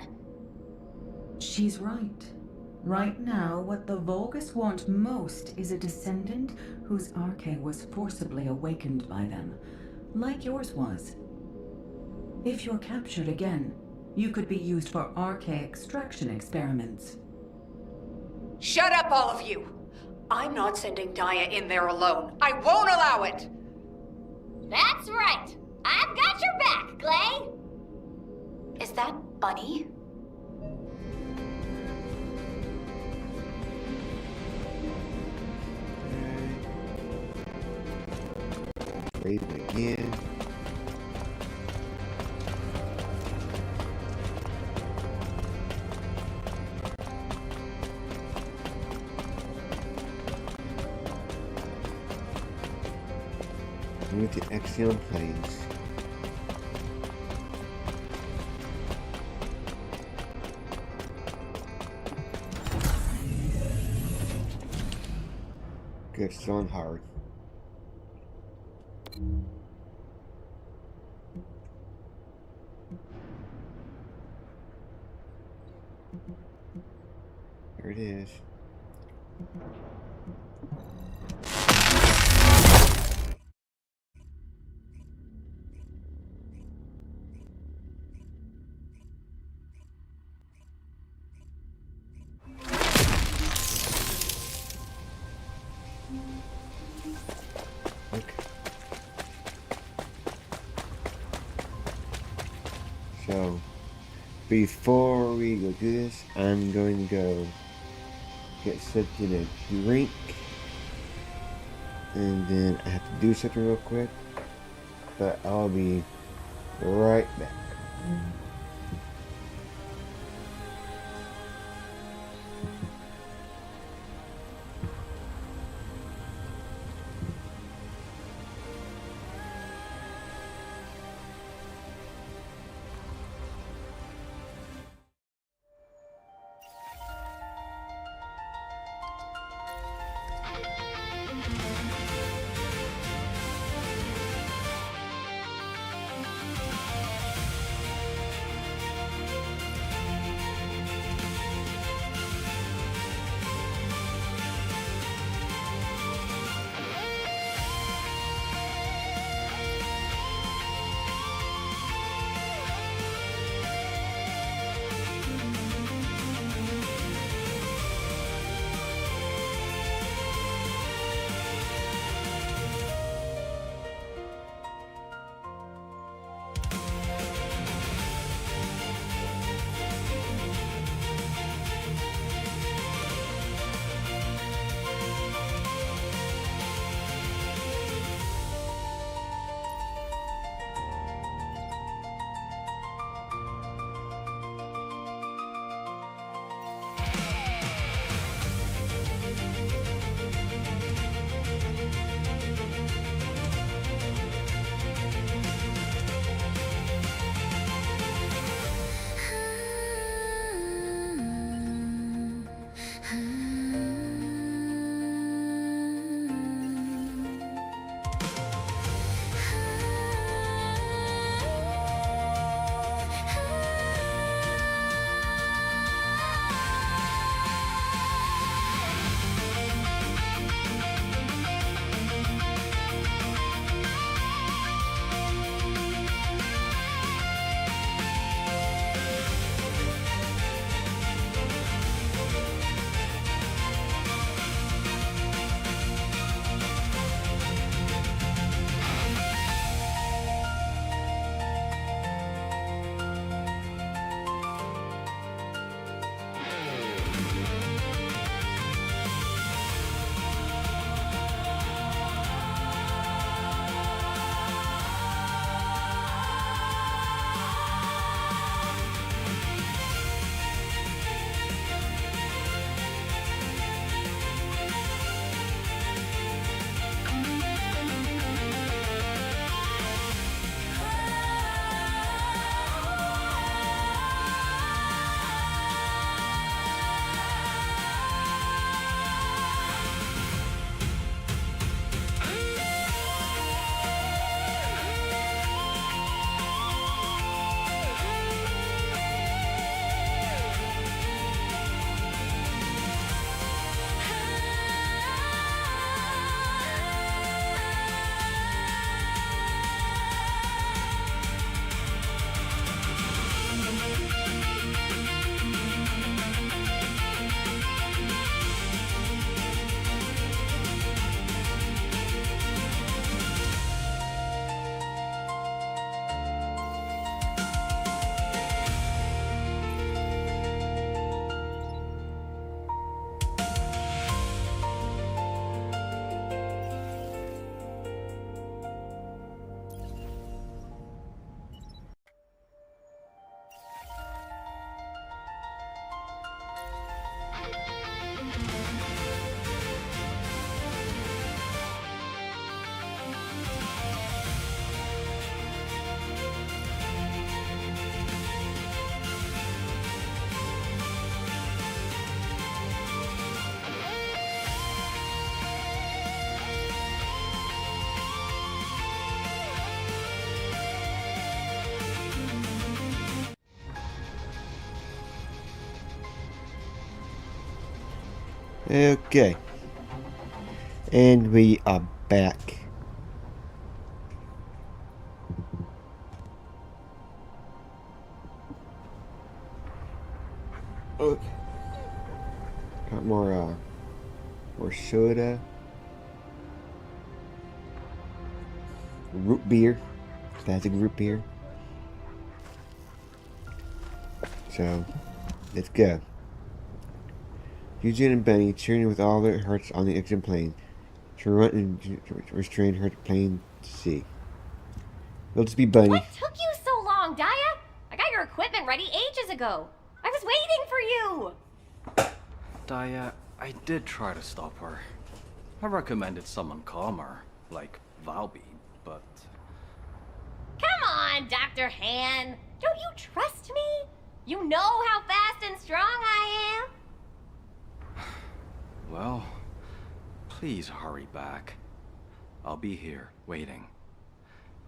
She's right. Right now, what the Vulgus want most is a descendant whose arche was forcibly awakened by them, like yours was. If you're captured again, you could be used for arche extraction experiments. Shut up, all of you! I'm not sending Daya in there alone. I won't allow it! That's right. I've got your back, Glay. Is that Bunny? Raise it again. Move to Axiom Planes. Good, still on hard. There it is. So, before we go do this, I'm going to go get something to drink, and then I have to do something real quick, but I'll be right back. Okay. And we are back. Okay. Got more soda. Root beer. Classic root beer. So, let's go. Eugene and Benny cheering with all their hearts on the exit plane. To run and restrain her plane to sea. It'll just be Bunny. What took you so long, Daya? I got your equipment ready ages ago. I was waiting for you. Daya, I did try to stop her. I recommended someone calmer, like Valby, but... Come on, Dr. Han. Don't you trust me? You know how fast and strong I am. Well, please hurry back. I'll be here, waiting.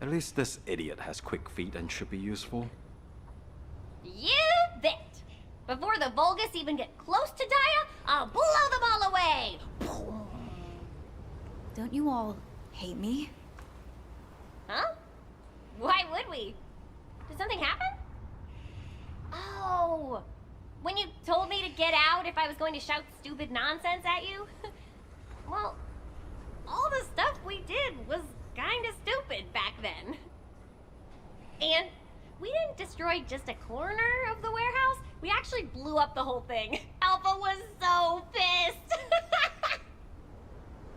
At least this idiot has quick feet and should be useful. You bet. Before the Vulgus even get close to Daya, I'll blow them all away. Don't you all hate me? Huh? Why would we? Did something happen? Oh, when you told me to get out if I was going to shout stupid nonsense at you? Well, all the stuff we did was kinda stupid back then. And we didn't destroy just a corner of the warehouse. We actually blew up the whole thing. Alpha was so pissed.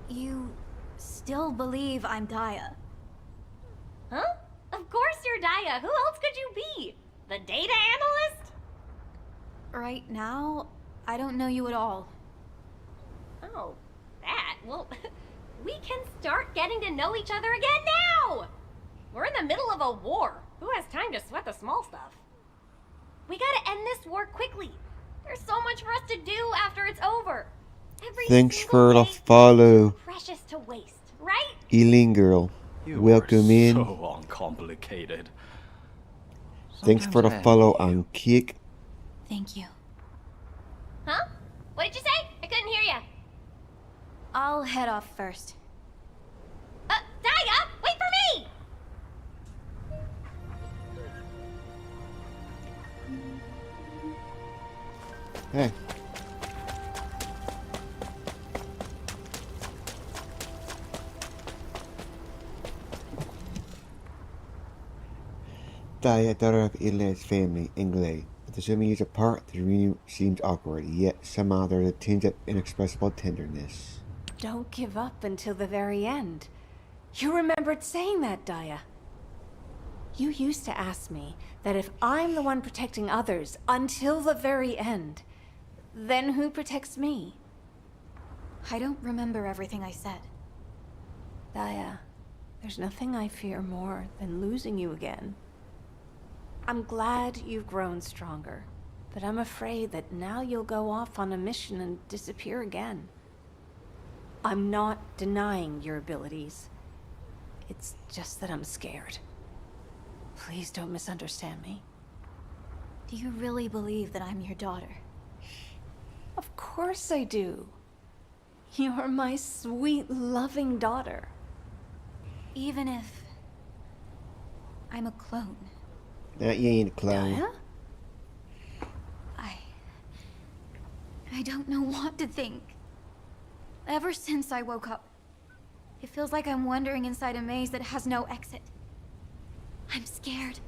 You still believe I'm Daya? Huh? Of course you're Daya. Who else could you be? The data analyst? Right now, I don't know you at all. Oh, that? Well, we can start getting to know each other again now! We're in the middle of a war. Who has time to sweat the small stuff? We gotta end this war quickly. There's so much for us to do after it's over. Thanks for the follow. Precious to waste, right? Eileen girl. You Welcome are in. so uncomplicated. Thanks for the follow on Kick. Thank you. Huh? What did you say? I couldn't hear you. I'll head off first. Daya, wait for me! Hey. Daya, daughter of Eli's family, Inglay. With assuming years apart, the reunion seems awkward, yet somehow there's a tinge of inexpressible tenderness. Don't give up until the very end. You remembered saying that, Daya. You used to ask me that if I'm the one protecting others until the very end, then who protects me? I don't remember everything I said. Daya, there's nothing I fear more than losing you again. I'm glad you've grown stronger, but I'm afraid that now you'll go off on a mission and disappear again. I'm not denying your abilities. It's just that I'm scared. Please don't misunderstand me. Do you really believe that I'm your daughter? Of course I do. You're my sweet, loving daughter. Even if I'm a clone. That you ain't a clone. Daya? I don't know what to think. Ever since I woke up, it feels like I'm wandering inside a maze that has no exit. I'm scared.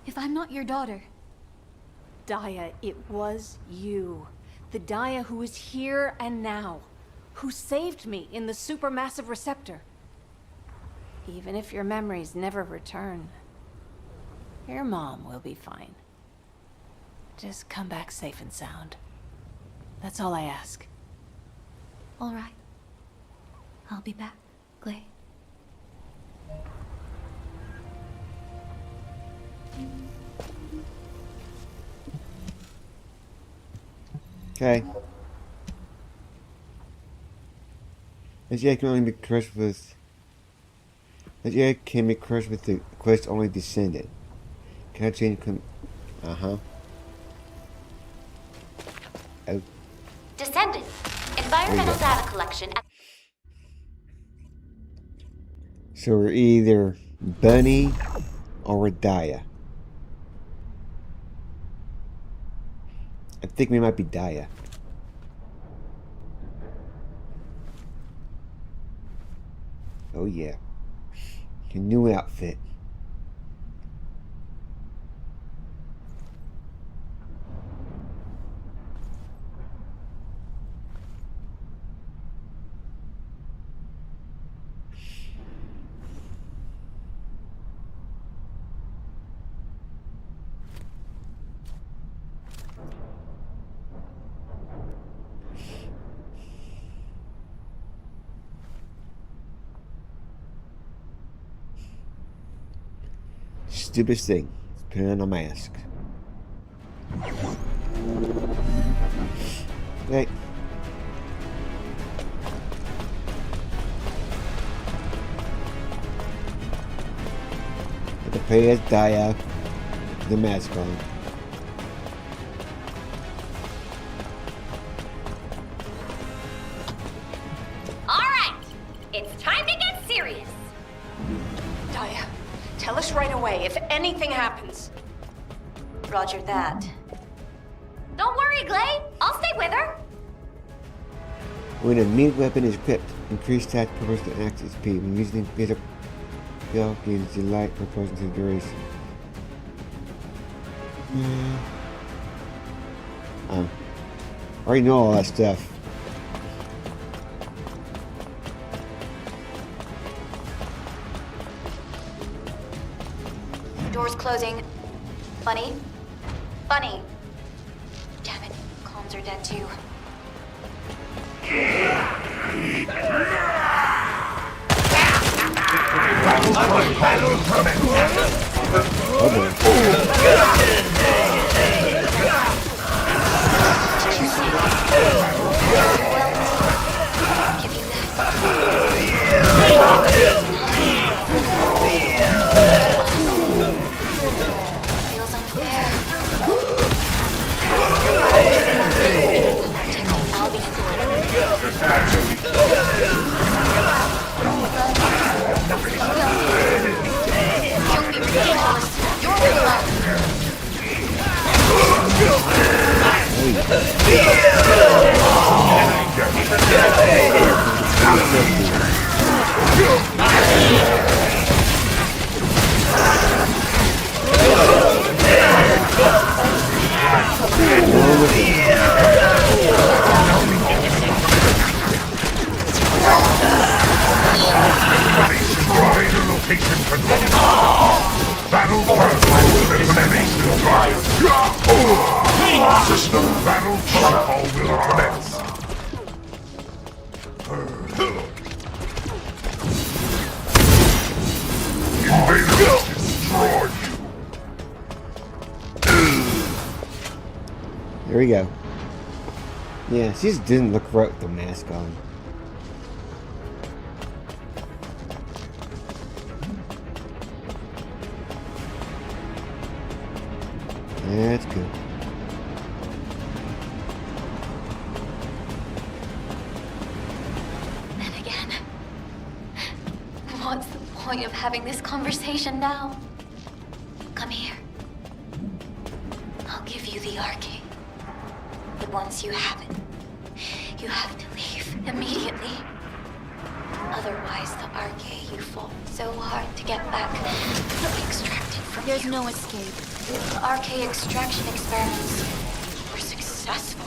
If I'm not your daughter... Daya, it was you. The Daya who is here and now. Who saved me in the supermassive receptor. Even if your memories never return, your mom will be fine. Just come back safe and sound. That's all I ask. All right. I'll be back, Glay. Okay. This year can only be crushed with... This year can be crushed with the quest only Descendent. Can I change... Oh. Descendent. Environmental data collection. So we're either Bunny or we're Daya. I think we might be Daya. Oh yeah. Your new outfit. Stupidest thing. Put on a mask. Hey. Have to pay as Daya. The mask on. All right, it's time to get serious. Daya, tell us right away if anything happens. Roger that. Don't worry, Glay. I'll stay with her. When a meat weapon is equipped, increased attack proportional access speed. When using physical gains delight proportional to duration. I already know all that stuff. Doors closing. Bunny? Bunny! Damn it, comms are dead too. Feels unfair. I'll be Don't be ridiculous. You're alone. Battle System battle protocol will commence. Invaders destroy you. There we go. Yeah, she just didn't look right with the mask on. That's good. And again, what's the point of having this conversation now? Come here. I'll give you the arcade. But once you have it, you have to leave immediately. Otherwise, the arcade you fought so hard to get back will be extracted from you. There's no escape. The arcade extraction experiments were successful.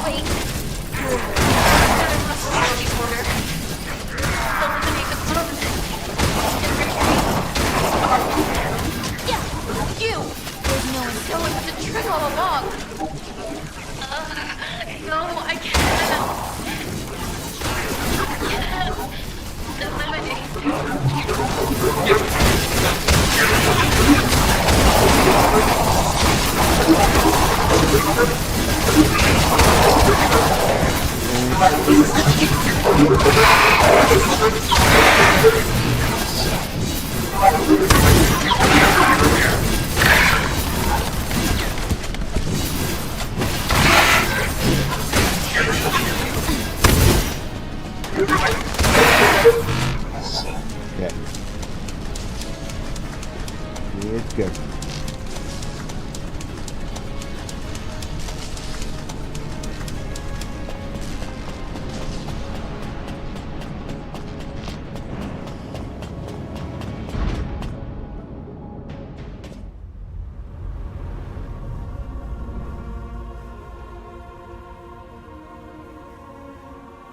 Wait. Facility order. Eliminate the permanent. Yeah, you! There's no escape. So it's the trick all along. No, I can't. Eliminate.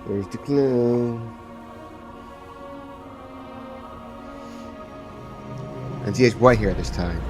Where's the clone? And she has white hair this time.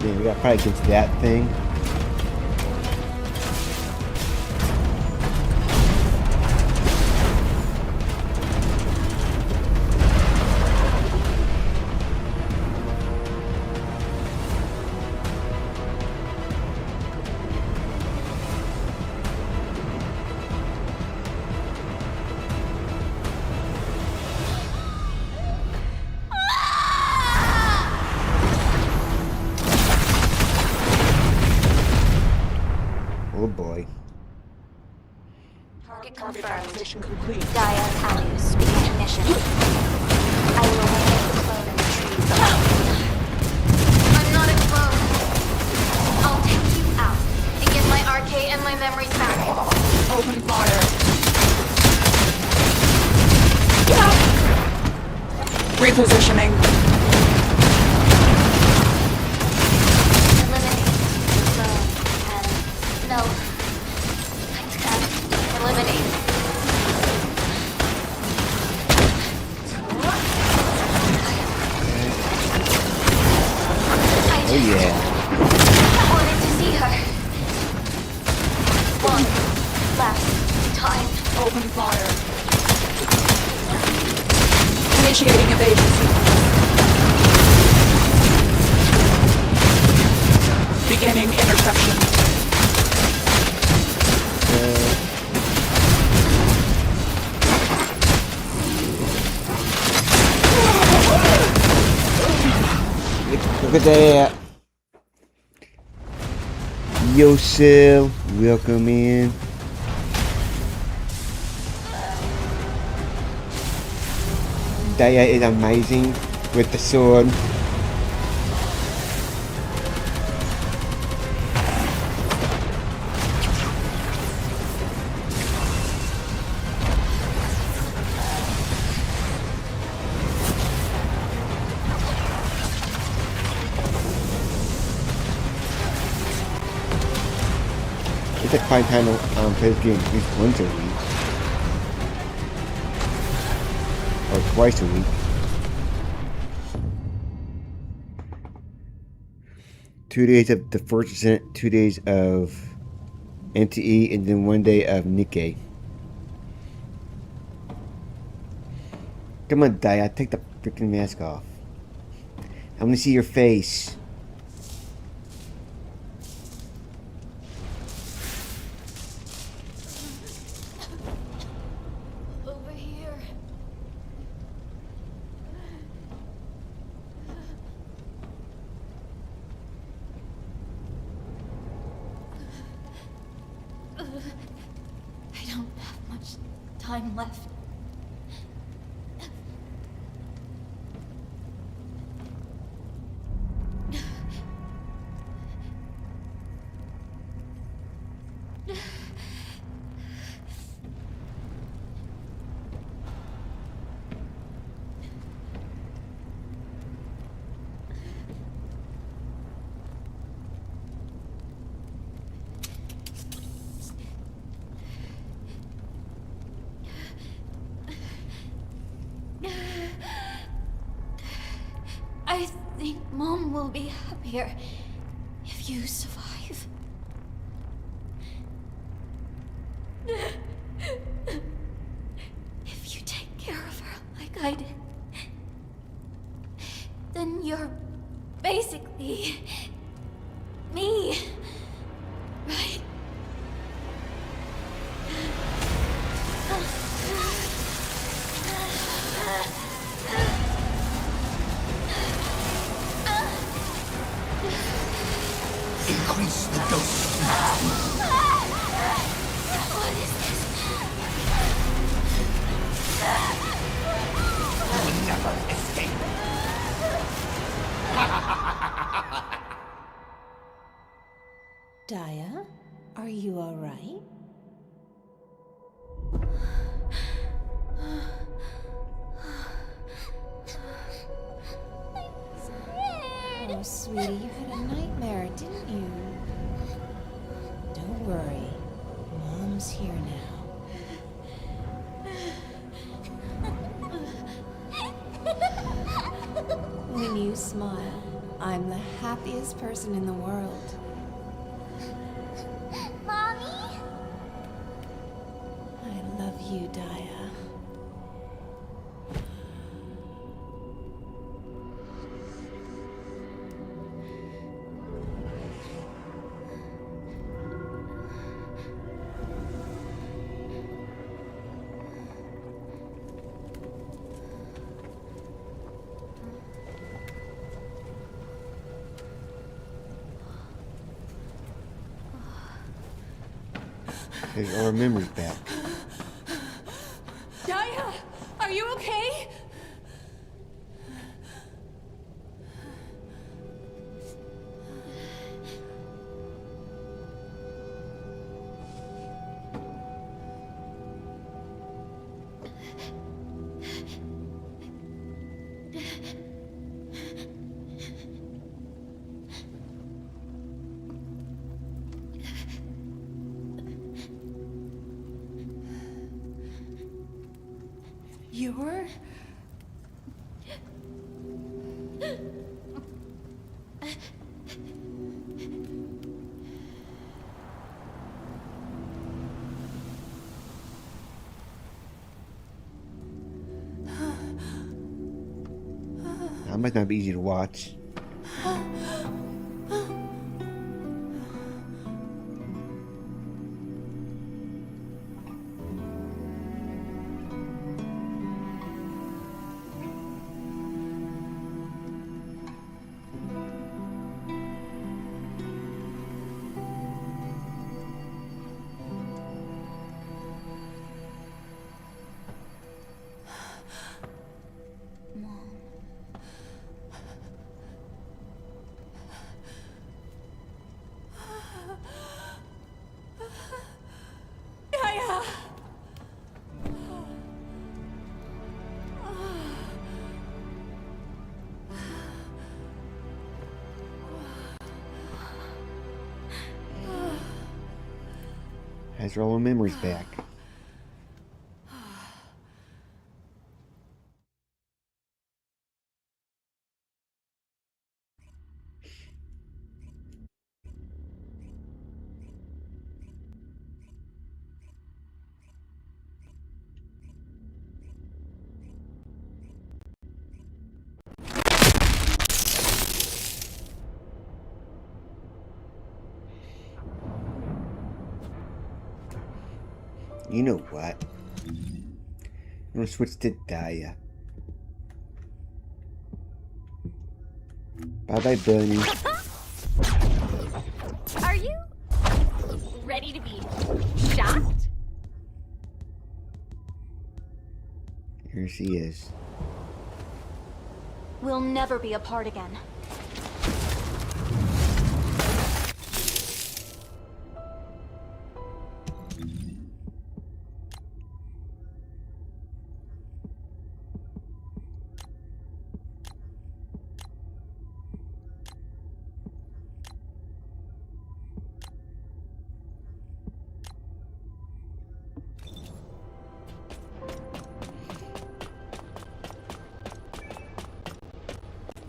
Yeah, we gotta probably get to that thing. Oh boy. Target confirmed. Mission complete. Gaia Alius, begin mission. I will locate the clone and retrieve the I'm not a clone. I'll take you out and get my RK and my memories back. Open fire. Repositioning. Eliminate the clone and no. I can't eliminate. Oh yeah. I wanted to see her. One last time. Open fire. Initiating evasion sequence. Beginning interception. Look at that. Yosel, welcome in. Daya is amazing with the sword. It's a fine time to play this game at least once a week. Or twice a week. Two days of the first Descent, 2 days of NTE, and then 1 day of Nikkei. Come on, Daya, take the freaking mask off. I want to see your face. Over here. time left. I think Mom will be happier if you survive. If you take care of her like I did, then you're basically me, right? Increase the dose. What is this? You will never escape. Daya, are you all right? Oh, sweetie, you had a nightmare, didn't you? Don't worry. Mom's here now. When you smile, I'm the happiest person in the world. Mommy? I love you, Daya. There's our memories back. Daya, are you okay? You're... That might not be easy to watch. Daya! Has all our memories back. You know what? I'm gonna switch to Daya. Bye bye, Bunny. Are you ready to be shocked? Here she is. We'll never be apart again.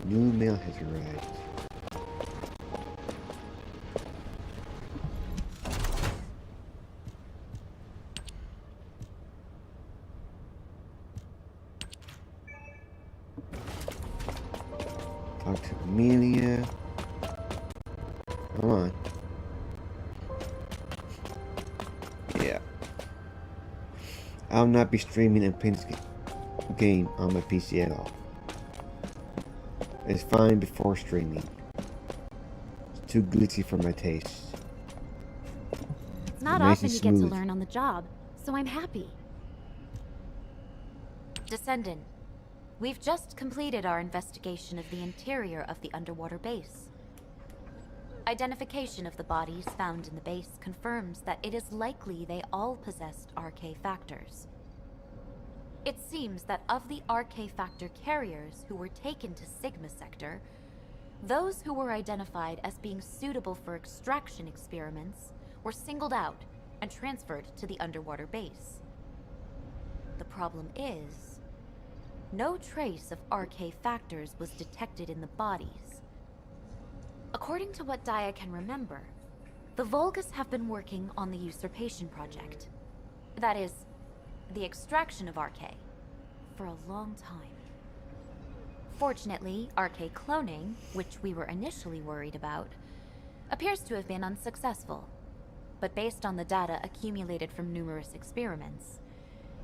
New mail has arrived. Talk to Amelia. Come on. Yeah. I'll not be streaming and playing this game on my PC at all. It's fine before streaming. It's too glitzy for my taste. It's not Nice often and you get to smooth. learn on the job, so I'm happy. Descendant, we've just completed our investigation of the interior of the underwater base. Identification of the bodies found in the base confirms that it is likely they all possessed RK factors. It seems that of the RK factor carriers who were taken to Sigma Sector, those who were identified as being suitable for extraction experiments were singled out and transferred to the underwater base. The problem is, no trace of RK factors was detected in the bodies. According to what Daya can remember, the Vulgus have been working on the usurpation project. That is, the extraction of RK, for a long time. Fortunately, RK cloning, which we were initially worried about, appears to have been unsuccessful. But based on the data accumulated from numerous experiments,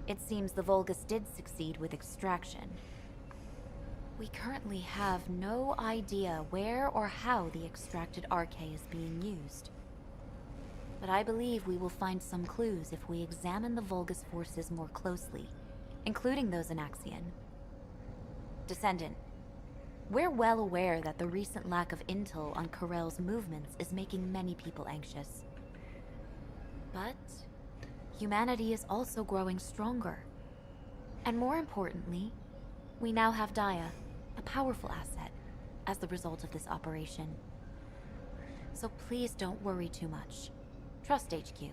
it seems the Vulgus did succeed with extraction. We currently have no idea where or how the extracted RK is being used. But I believe we will find some clues if we examine the Vulgus forces more closely, including those in Axion. Descendant, we're well aware that the recent lack of intel on Karel's movements is making many people anxious. But humanity is also growing stronger. And more importantly, we now have Daya, a powerful asset, as the result of this operation. So please don't worry too much. Trust HQ.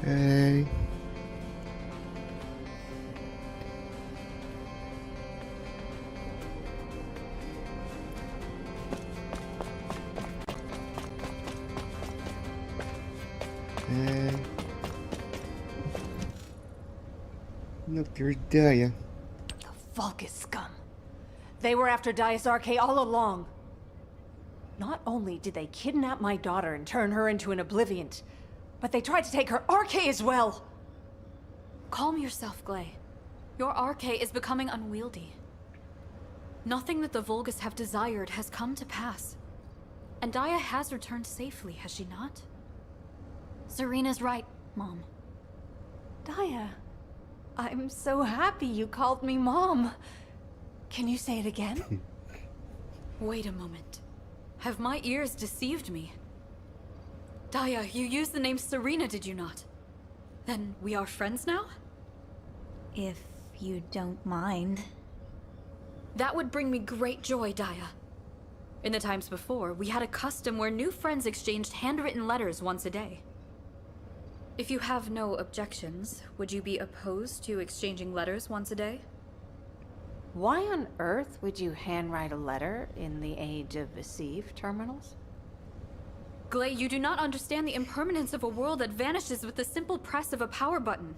Hey. Hey. Look, there's Daya. The Vulgus scum. They were after Daya's RK all along. Not only did they kidnap my daughter and turn her into an Obliviant, but they tried to take her RK as well! Calm yourself, Glay. Your RK is becoming unwieldy. Nothing that the Vulgus have desired has come to pass. And Daya has returned safely, has she not? Serena's right, Mom. Daya, I'm so happy you called me Mom. Can you say it again? Wait a moment. Have my ears deceived me? Daya, you used the name Serena, did you not? Then we are friends now? If you don't mind. That would bring me great joy, Daya. In the times before, we had a custom where new friends exchanged handwritten letters once a day. If you have no objections, would you be opposed to exchanging letters once a day? Why on earth would you handwrite a letter in the age of Deceive terminals? Glay, you do not understand the impermanence of a world that vanishes with the simple press of a power button.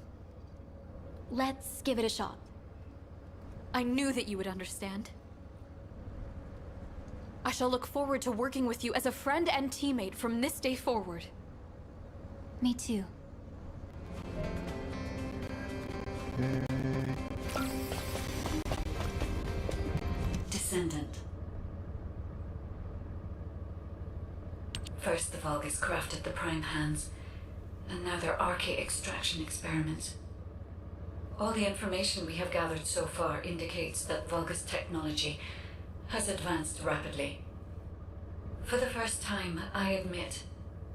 Let's give it a shot. I knew that you would understand. I shall look forward to working with you as a friend and teammate from this day forward. Me too. Descendant. First, the Vulgus crafted the Prime Hands, and now they're RK extraction experiments. All the information we have gathered so far indicates that Vulgus technology has advanced rapidly. For the first time, I admit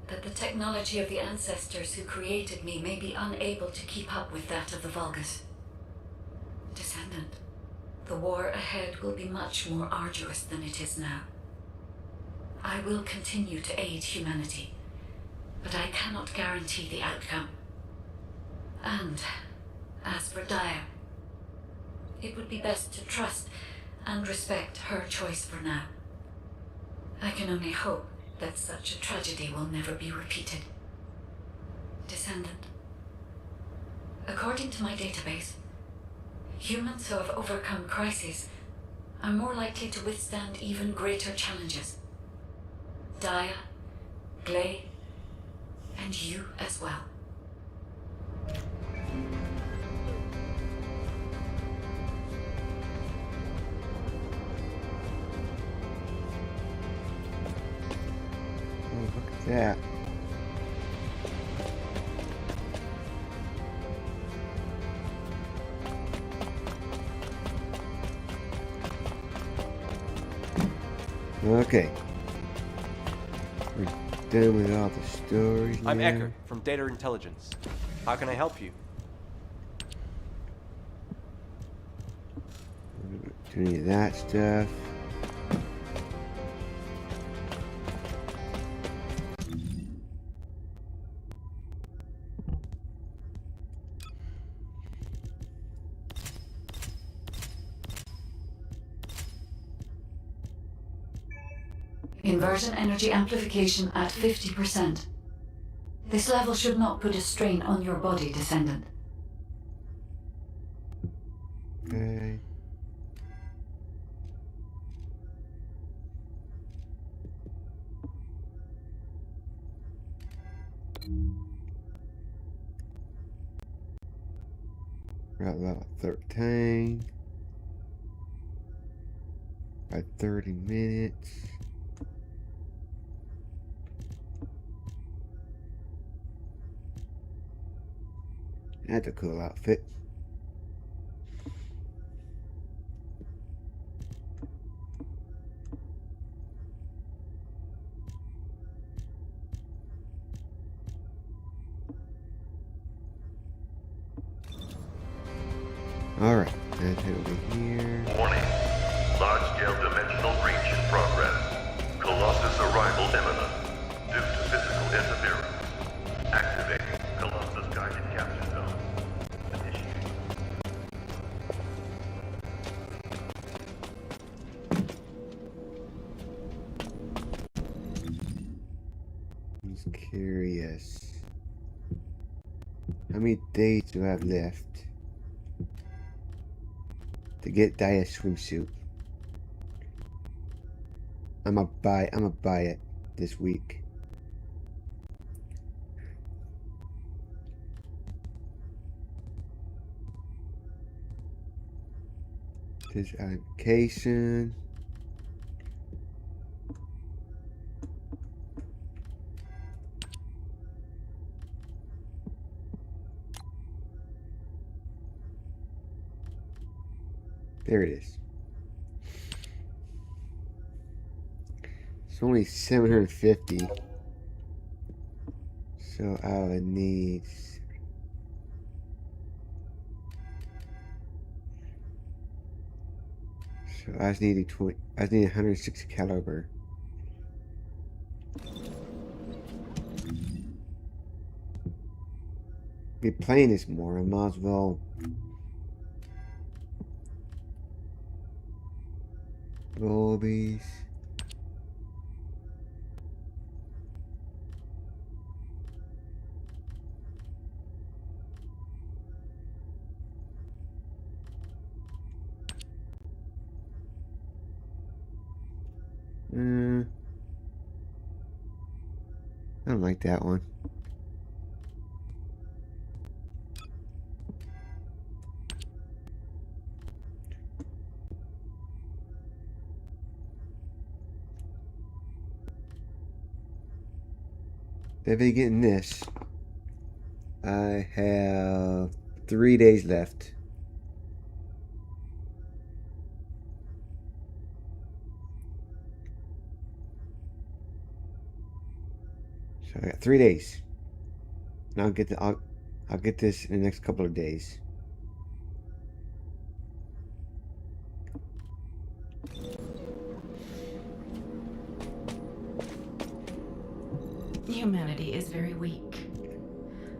that the technology of the ancestors who created me may be unable to keep up with that of the Vulgus. Descendant, the war ahead will be much more arduous than it is now. I will continue to aid humanity, but I cannot guarantee the outcome. And as for Daya, it would be best to trust and respect her choice for now. I can only hope that such a tragedy will never be repeated. Descendant, according to my database, humans who have overcome crises are more likely to withstand even greater challenges. Daya, Glay, and you as well. Oh, look at that. Okay. We're done with all the stories I'm now. Ecker from Data Intelligence. How can I help you? Do any of that stuff. Inversion energy amplification at 50%. This level should not put a strain on your body, Descendant. Okay. We're at level 13. By 30 minutes. That's a cool outfit. Alright, let's head over here. Warning. Large-scale dimensional breach in progress. Colossus arrival imminent. Due to physical interference. Activating Colossus guided capture zone. Initiating. I'm just curious. How many days do I have left to get Daya's swimsuit? I'm gonna buy it this week. This identification. There it is. It's only 750. So I would need. So I just need 20. I just need 160 caliber. Be playing this more. I might as well. Golbies. I don't like that one. If I get in this, I have 3 days left. So I got 3 days. And I'll get this in the next couple of days. Humanity is very weak.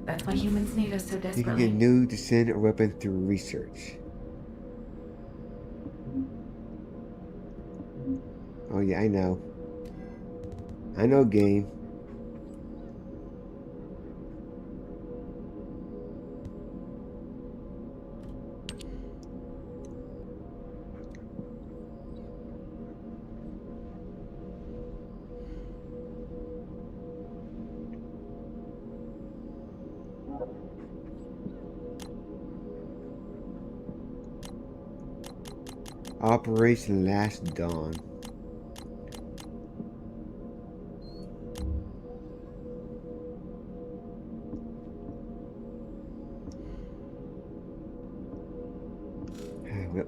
That's why humans need us so You can desperately. get new Descendent weapon through research. Oh yeah, I know. I know, game. Operation Last Dawn.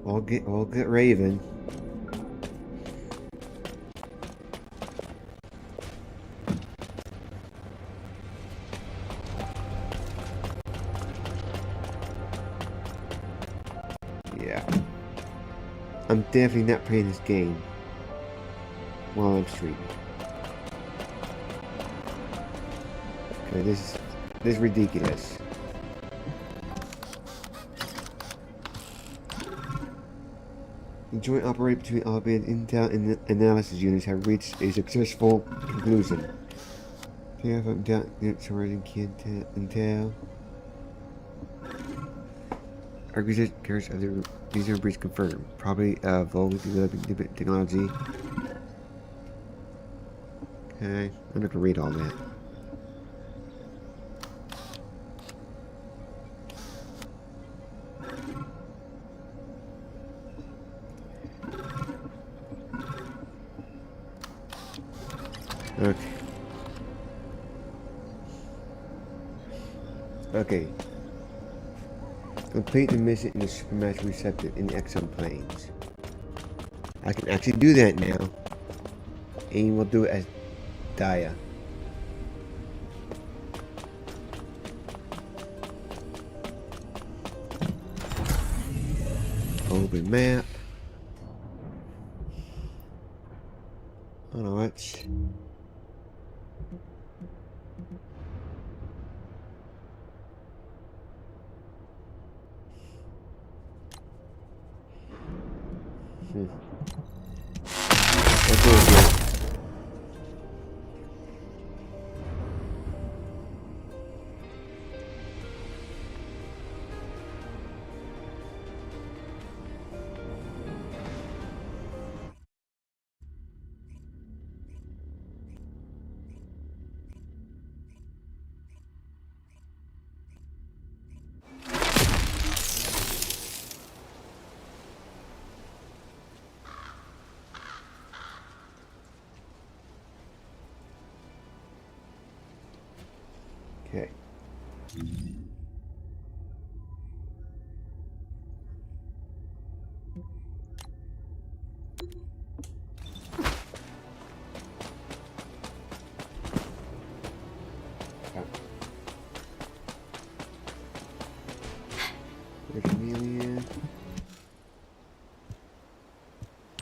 We'll get Raven. Yeah. I'm definitely not playing this game while I'm streaming. Okay, this is ridiculous. The joint operation between Albion Intel and analysis units have reached a successful conclusion. Yeah, from Intel. Argues of the user breach confirmed. Probably Volvo developing technology. Okay, I'm not gonna read all that. Okay. Okay. Complete the mission in the supermassive receptor in the exon planes. I can actually do that now. And we'll do it as Dia. Open map. Alright. Let's go here. Okay.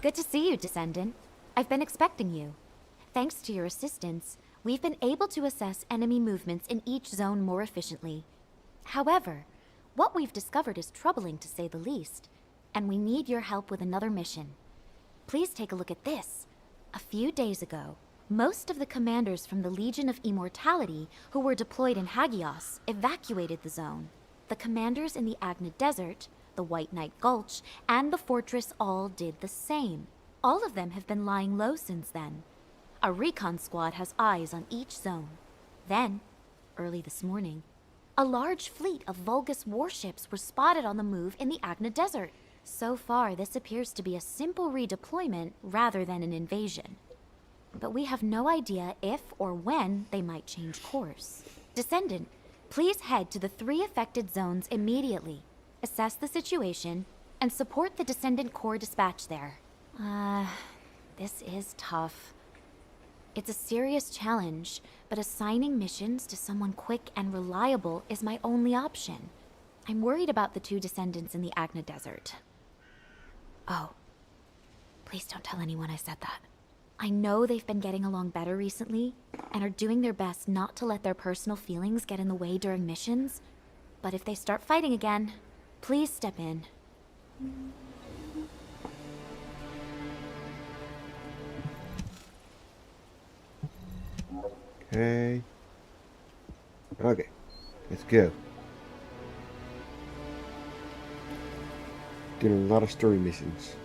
Good to see you, Descendant. I've been expecting you. Thanks to your assistance, we've been able to assess enemy movements in each zone more efficiently. However, what we've discovered is troubling to say the least, and we need your help with another mission. Please take a look at this. A few days ago, most of the commanders from the Legion of Immortality who were deployed in Hagios evacuated the zone. The commanders in the Agna Desert, the White Knight Gulch, and the Fortress all did the same. All of them have been lying low since then. A recon squad has eyes on each zone. Then, early this morning, a large fleet of Vulgus warships were spotted on the move in the Agna Desert. So far, this appears to be a simple redeployment rather than an invasion. But we have no idea if or when they might change course. Descendant, please head to the 3 affected zones immediately. Assess the situation and support the Descendant Corps dispatch there. This is tough. It's a serious challenge, but assigning missions to someone quick and reliable is my only option. I'm worried about the 2 Descendants in the Agna Desert. Oh, please don't tell anyone I said that. I know they've been getting along better recently, and are doing their best not to let their personal feelings get in the way during missions. But if they start fighting again, please step in. Okay. Okay. Let's go. Doing a lot of story missions.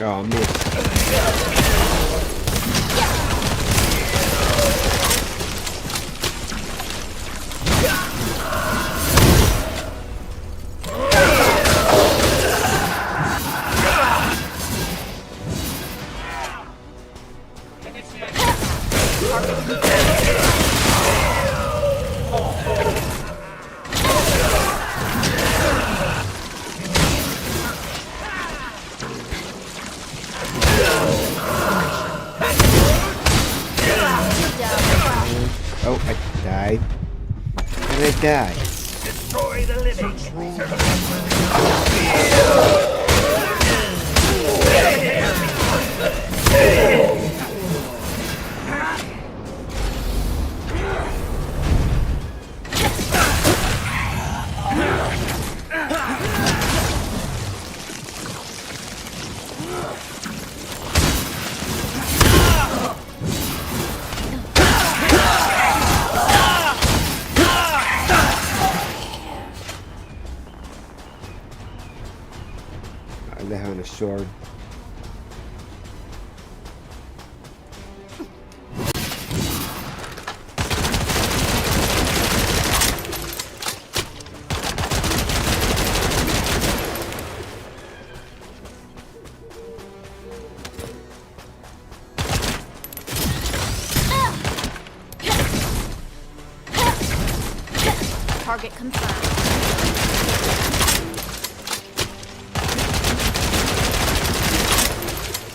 Oh, missed. Oh, I died. How did I die? Destroy the living. They have a sword. Target confirmed.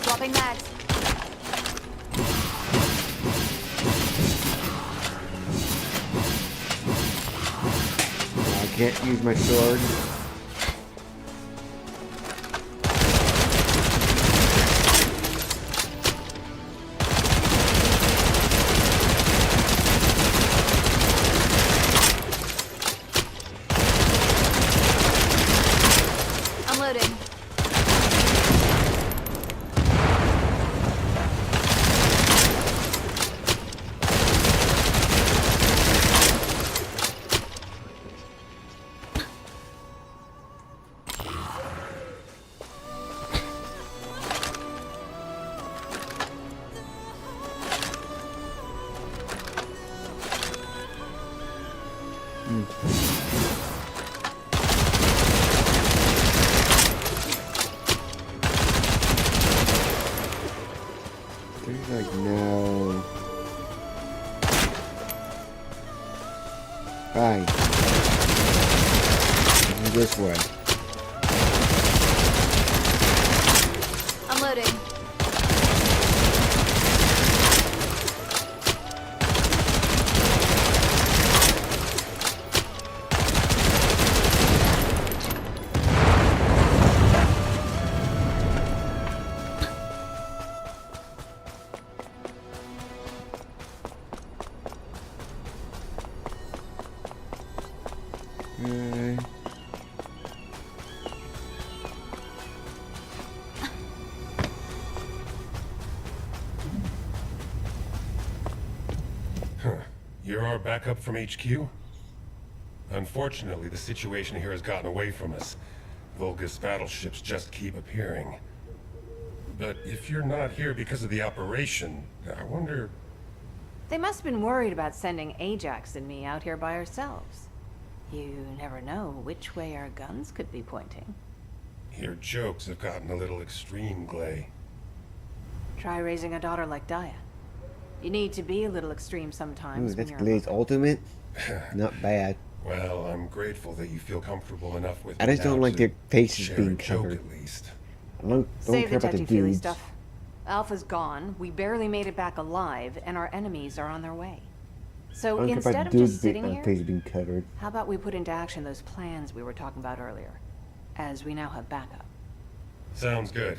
Swapping mags. I can't use my sword. Unloading. Fine. This way. Unloading. You're our backup from HQ? Unfortunately, the situation here has gotten away from us. Vulgus battleships just keep appearing. But if you're not here because of the operation, I wonder... They must have been worried about sending Ajax and me out here by ourselves. You never know which way our guns could be pointing. Your jokes have gotten a little extreme, Glay. Try raising a daughter like Daya. You need to be a little extreme sometimes. Ooh, that's Glay's ultimate. Not bad. Well, I'm grateful that you feel comfortable enough with I just don't like their faces share being a joke covered. at least. I don't Save care the about the touchy-feely dudes. stuff. Alpha's gone, we barely made it back alive, and our enemies are on their way. So I don't care instead about of dudes just sitting being, here, faces being covered. how about we put into action those plans we were talking about earlier? As we now have backup. Sounds good.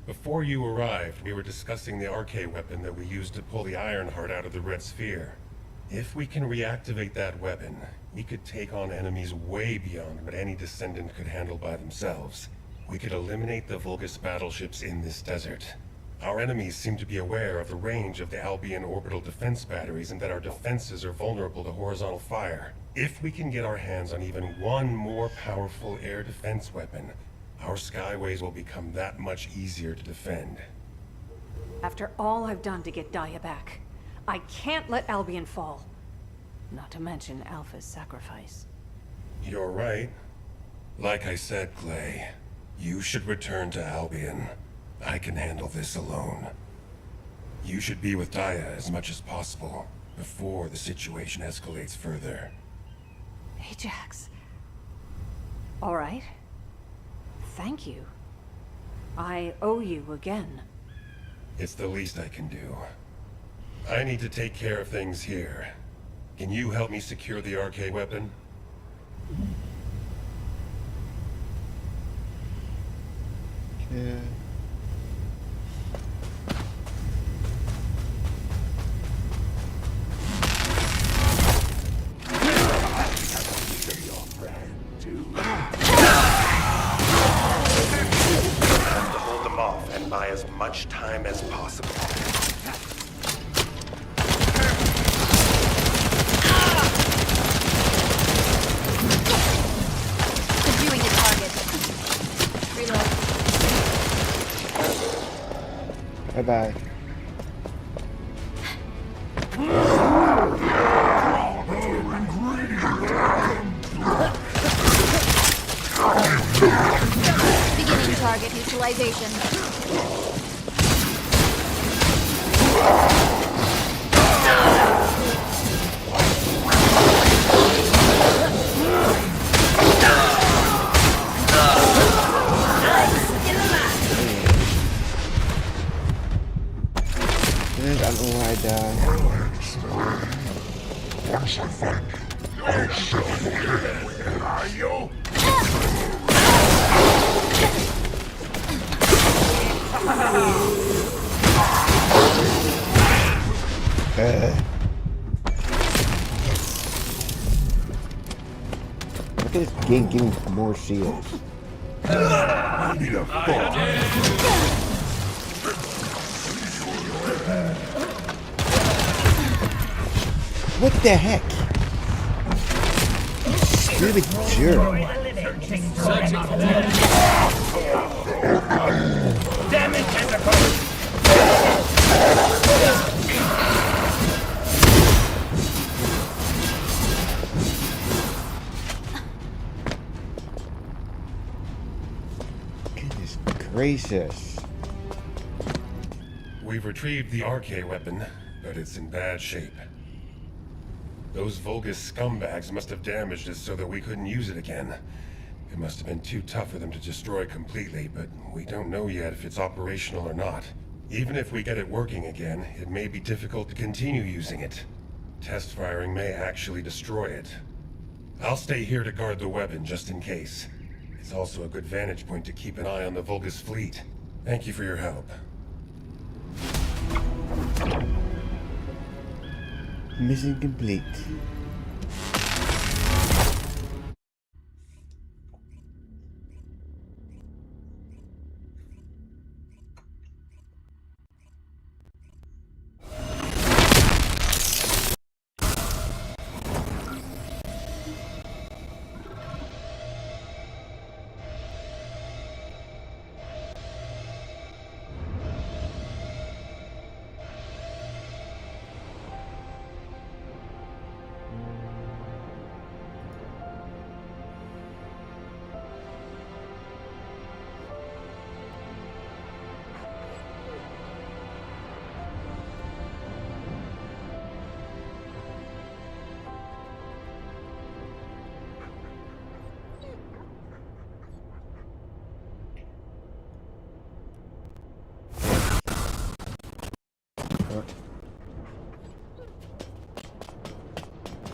Before you arrived, we were discussing the RK weapon that we used to pull the Ironheart out of the Red Sphere. If we can reactivate that weapon, we could take on enemies way beyond what any Descendant could handle by themselves. We could eliminate the Vulgus battleships in this desert. Our enemies seem to be aware of the range of the Albion orbital defense batteries and that our defenses are vulnerable to horizontal fire. If we can get our hands on even one more powerful air defense weapon, our skyways will become that much easier to defend. After all I've done to get Daya back, I can't let Albion fall. Not to mention Alpha's sacrifice. You're right. Like I said, Glay, you should return to Albion. I can handle this alone. You should be with Daya as much as possible before the situation escalates further. Ajax. All right. Thank you. I owe you again. It's the least I can do. I need to take care of things here. Can you help me secure the RK weapon? Yeah. To hold them off and buy as much time as possible. Subduing the target. Reload. Bye-bye. Beginning target neutralization. I don't know why I died. Once I find you, I'll set you ahead. Are you? Look at this game getting more shields. I need a fall. What the heck? Stupid jerk. Damn it, tentacles! Goodness gracious. We've retrieved the RK weapon, but it's in bad shape. Those Vulgus scumbags must have damaged it so that we couldn't use it again. It must have been too tough for them to destroy completely, but we don't know yet if it's operational or not. Even if we get it working again, it may be difficult to continue using it. Test firing may actually destroy it. I'll stay here to guard the weapon just in case. It's also a good vantage point to keep an eye on the Vulgus fleet. Thank you for your help. Mission complete.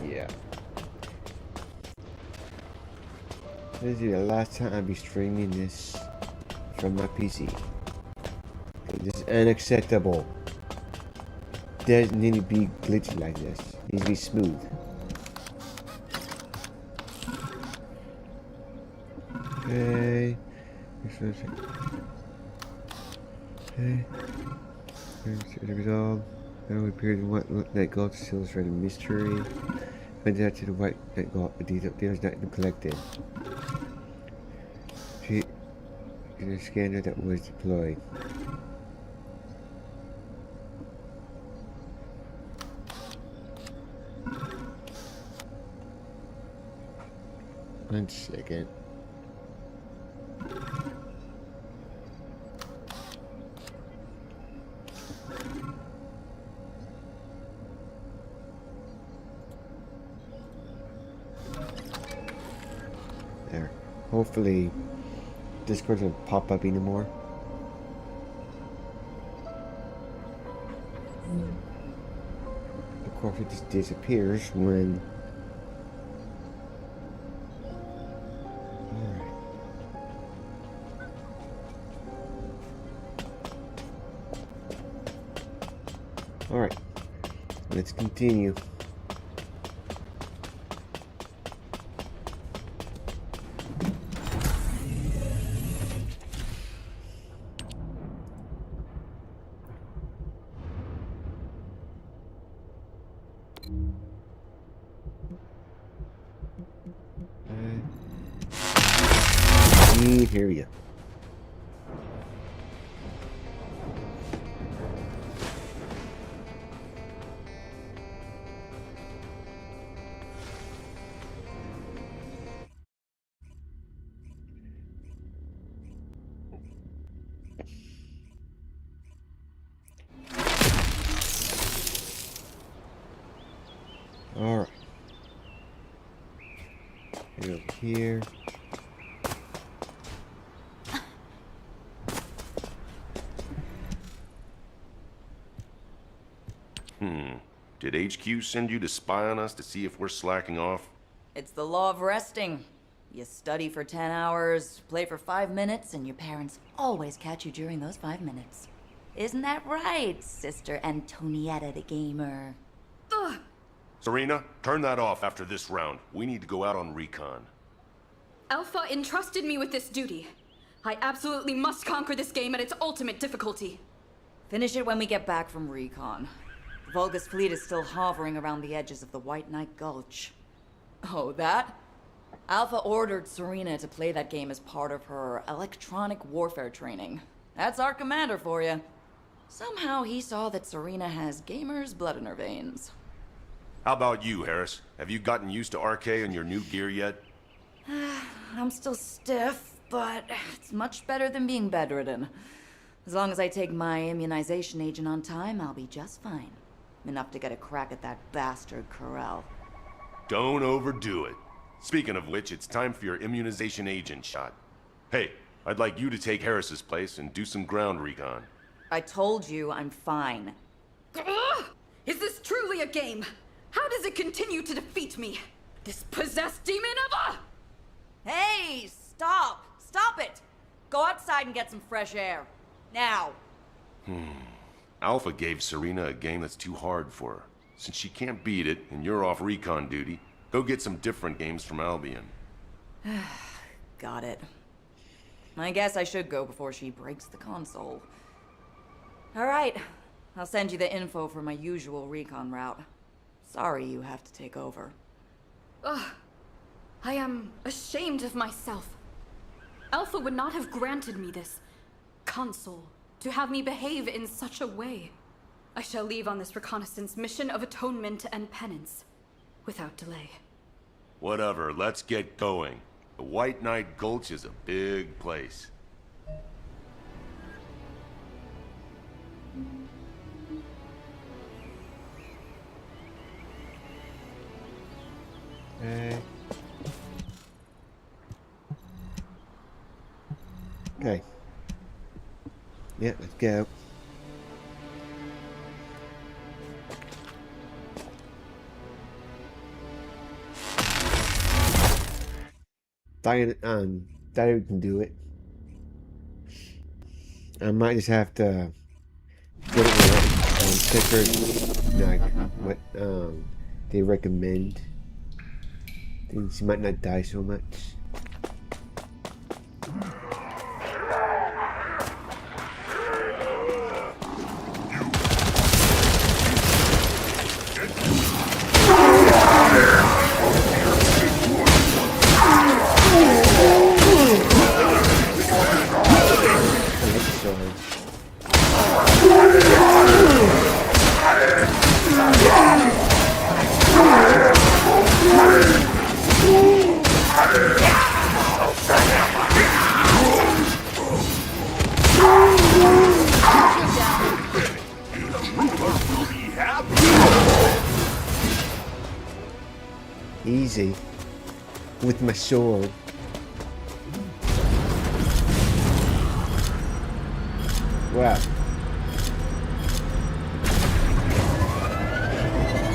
Yeah. This is the last time I'll be streaming this from my PC. This is unacceptable. Doesn't need to be glitchy like this. It needs to be smooth. Okay. Okay. Resolved. Now we appeared in what looked like gold to illustrate a mystery. Went out to the white that gold. The details not been collected. See, the scanner that was deployed. One second. There. Hopefully, Discord will pop up anymore. Of course, it just disappears when. Alright, let's continue. Here we go. All right. Over here. Did HQ send you to spy on us to see if we're slacking off? It's the law of resting. You study for 10 hours, play for 5 minutes, and your parents always catch you during those 5 minutes. Isn't that right, Sister Antonietta the Gamer? Ugh. Serena, turn that off after this round. We need to go out on recon. Alpha entrusted me with this duty. I absolutely must conquer this game at its ultimate difficulty. Finish it when we get back from recon. The Vulgus fleet is still hovering around the edges of the White Knight Gulch. Oh, that? Alpha ordered Serena to play that game as part of her electronic warfare training. That's our commander for you. Somehow he saw that Serena has gamer's blood in her veins. How about you, Harris? Have you gotten used to RK and your new gear yet? I'm still stiff, but it's much better than being bedridden. As long as I take my immunization agent on time, I'll be just fine. Enough to get a crack at that bastard Corel. Don't overdo it. Speaking of which, it's time for your immunization agent shot. Hey, I'd like you to take Harris's place and do some ground recon. I told you I'm fine. Ugh! Is this truly a game? How does it continue to defeat me? This possessed demon of a... Hey, stop! Stop it! Go outside and get some fresh air. Now. Alpha gave Serena a game that's too hard for her. Since she can't beat it, and you're off recon duty, go get some different games from Albion. Got it. I guess I should go before she breaks the console. Alright, I'll send you the info for my usual recon route. Sorry you have to take over. Ugh. I am ashamed of myself. Alpha would not have granted me this console to have me behave in such a way. I shall leave on this reconnaissance mission of atonement and penance, without delay. Whatever, let's get going. The White Knight Gulch is a big place. Okay. Yeah, let's go. Diana can do it. I might just have to get it with stickers, like what they recommend. I think she might not die so much. Easy. With my sword. Wow.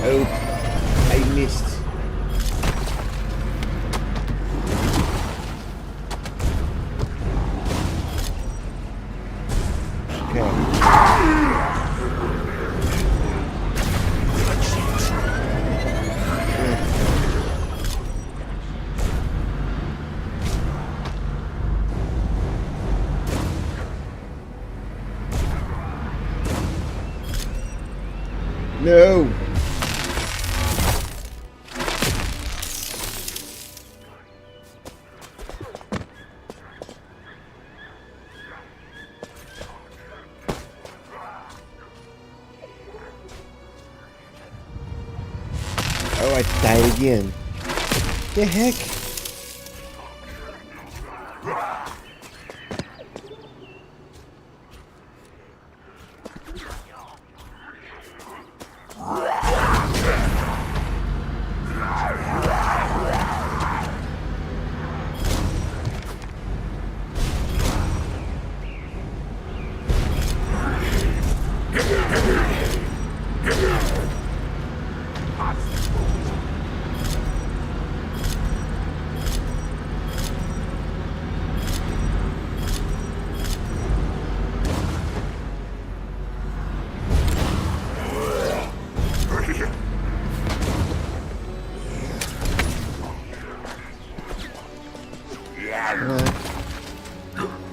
Oh, I missed. No! Oh, I died again. The heck?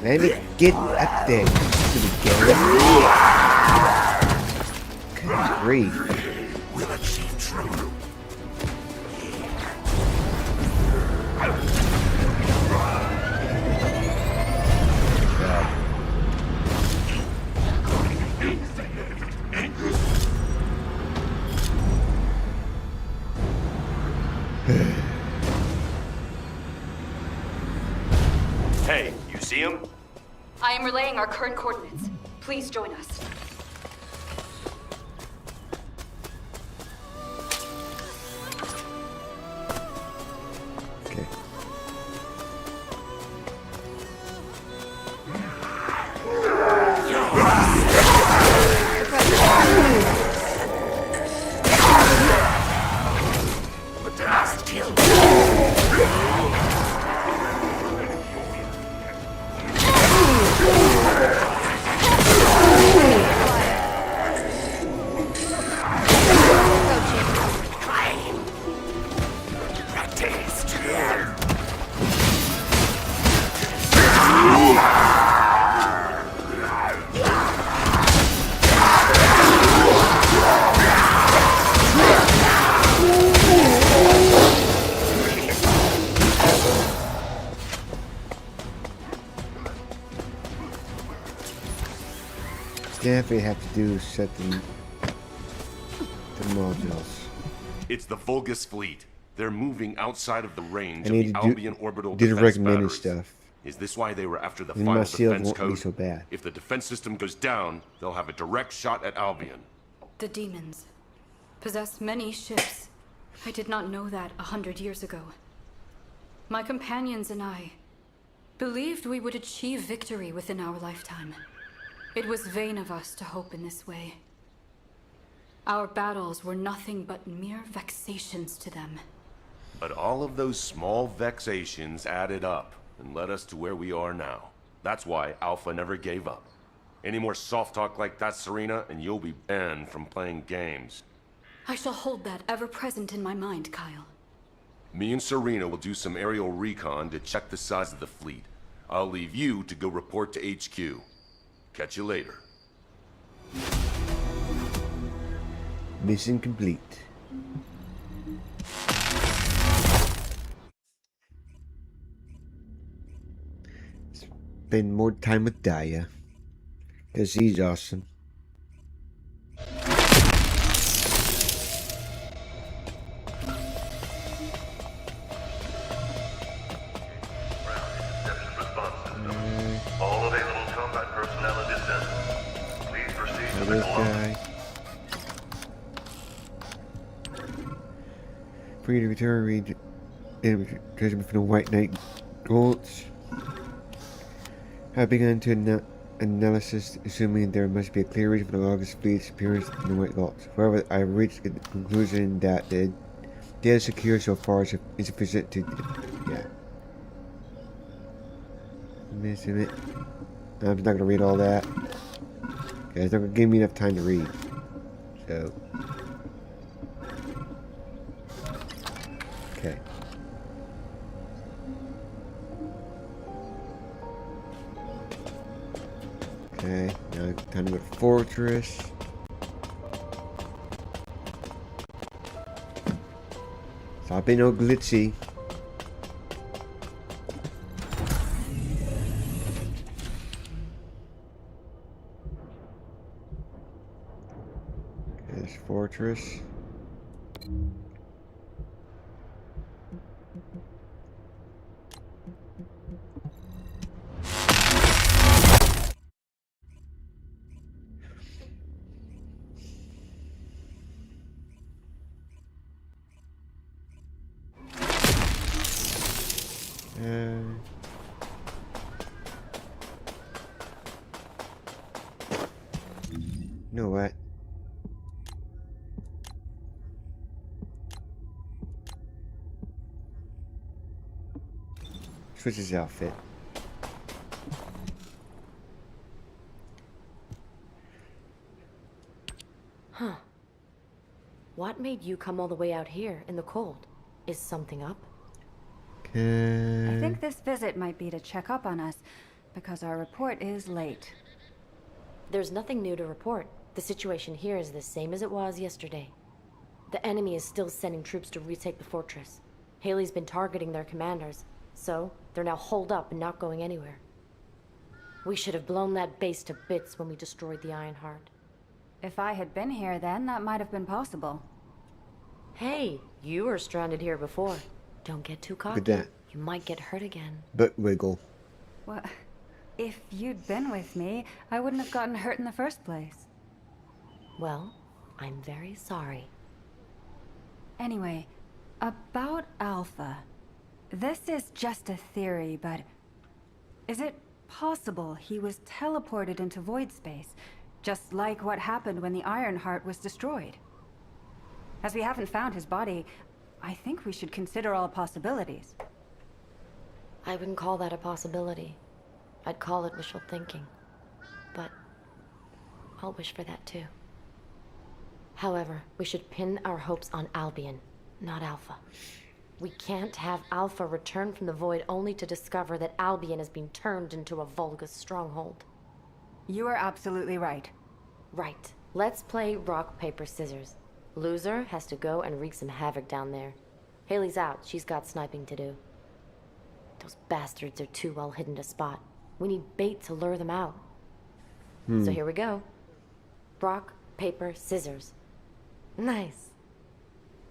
Let me get up there, stupid girl. Good grief. Will achieve true. Hey, you see him? I am relaying our current coordinates. Please join us. Definitely have to do is set the modules. It's the Vulgus fleet. They're moving outside of the range I of need the to Albion orbital do the defense recommended batteries. stuff. Is this why they were after the Then my final shield defense won't be code? so bad. If the defense system goes down, they'll have a direct shot at Albion. The demons possess many ships. I did not know that 100 years ago. My companions and I believed we would achieve victory within our lifetime. It was vain of us to hope in this way. Our battles were nothing but mere vexations to them. But all of those small vexations added up and led us to where we are now. That's why Alpha never gave up. Any more soft talk like that, Serena, and you'll be banned from playing games. I shall hold that ever present in my mind, Kyle. Me and Serena will do some aerial recon to check the size of the fleet. I'll leave you to go report to HQ. Catch you later. Mission complete. Spend more time with Daya, because he's awesome. All available combat personnel in Descendant. Please proceed to the This Colossus. guy. Free to return range enemy treasure from the White Knight Gulch. Have begun to analysis, assuming there must be a clear reason for the August fleet's appearance in the White Gulch. However, I reached the conclusion that the data secure so far is insufficient to. Yeah. Missing it. I'm just not gonna read all that. Okay, it's not gonna give me enough time to read. So. Okay. Okay, now time to go to Fortress. Stop being all glitchy. There's Fortress. You know what? Switch his outfit. Huh. What made you come all the way out here in the cold? Is something up? Okay. I think this visit might be to check up on us, because our report is late. There's nothing new to report. The situation here is the same as it was yesterday. The enemy is still sending troops to retake the fortress. Haley's been targeting their commanders, so they're now holed up and not going anywhere. We should have blown that base to bits when we destroyed the Ironheart. If I had been here then, that might have been possible. Hey, you were stranded here before. Don't get too cocky. Look at that. You might get hurt again. Butt wiggle. Well, if you'd been with me, I wouldn't have gotten hurt in the first place. Well, I'm very sorry. Anyway, about Alpha. This is just a theory, but is it possible he was teleported into void space, just like what happened when the Ironheart was destroyed? As we haven't found his body, I think we should consider all possibilities. I wouldn't call that a possibility. I'd call it wishful thinking. But I'll wish for that too. However, we should pin our hopes on Albion, not Alpha. We can't have Alpha return from the void only to discover that Albion has been turned into a Vulgus stronghold. You are absolutely right. Right. Let's play rock, paper, scissors. Loser has to go and wreak some havoc down there. Haley's out. She's got sniping to do. Those bastards are too well hidden to spot. We need bait to lure them out. So here we go. Rock, paper, scissors. Nice.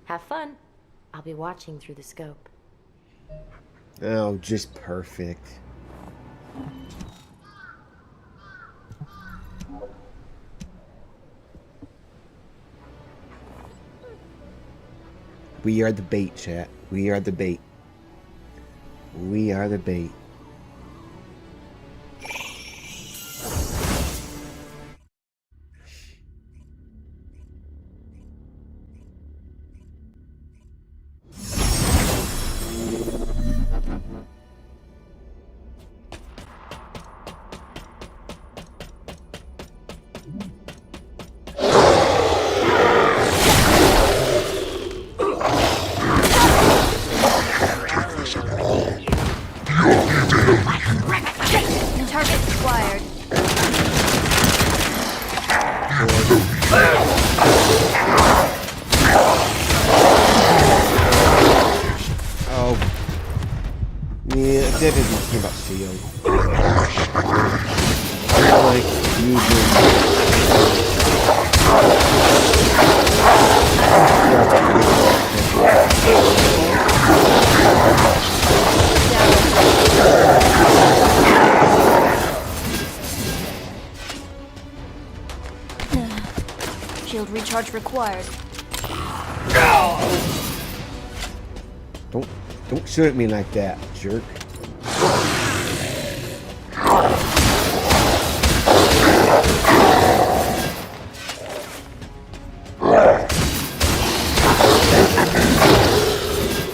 Have fun. I'll be watching through the scope. Oh, just perfect. We are the bait, chat. We are the bait. We are the bait. Target acquired. Oh. Yeah, that isn't talking about Seal. Like, Shield recharge required. Don't shoot at me like that, jerk.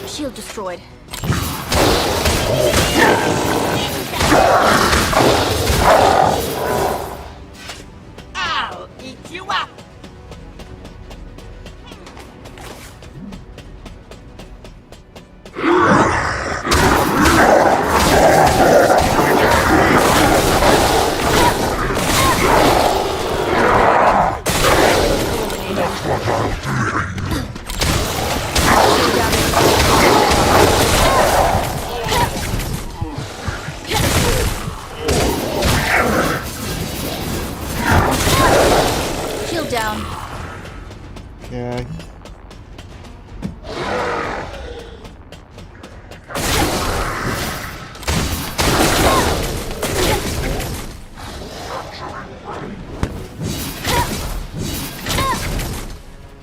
Shield destroyed. I'll eat you up! Shield down. Okay.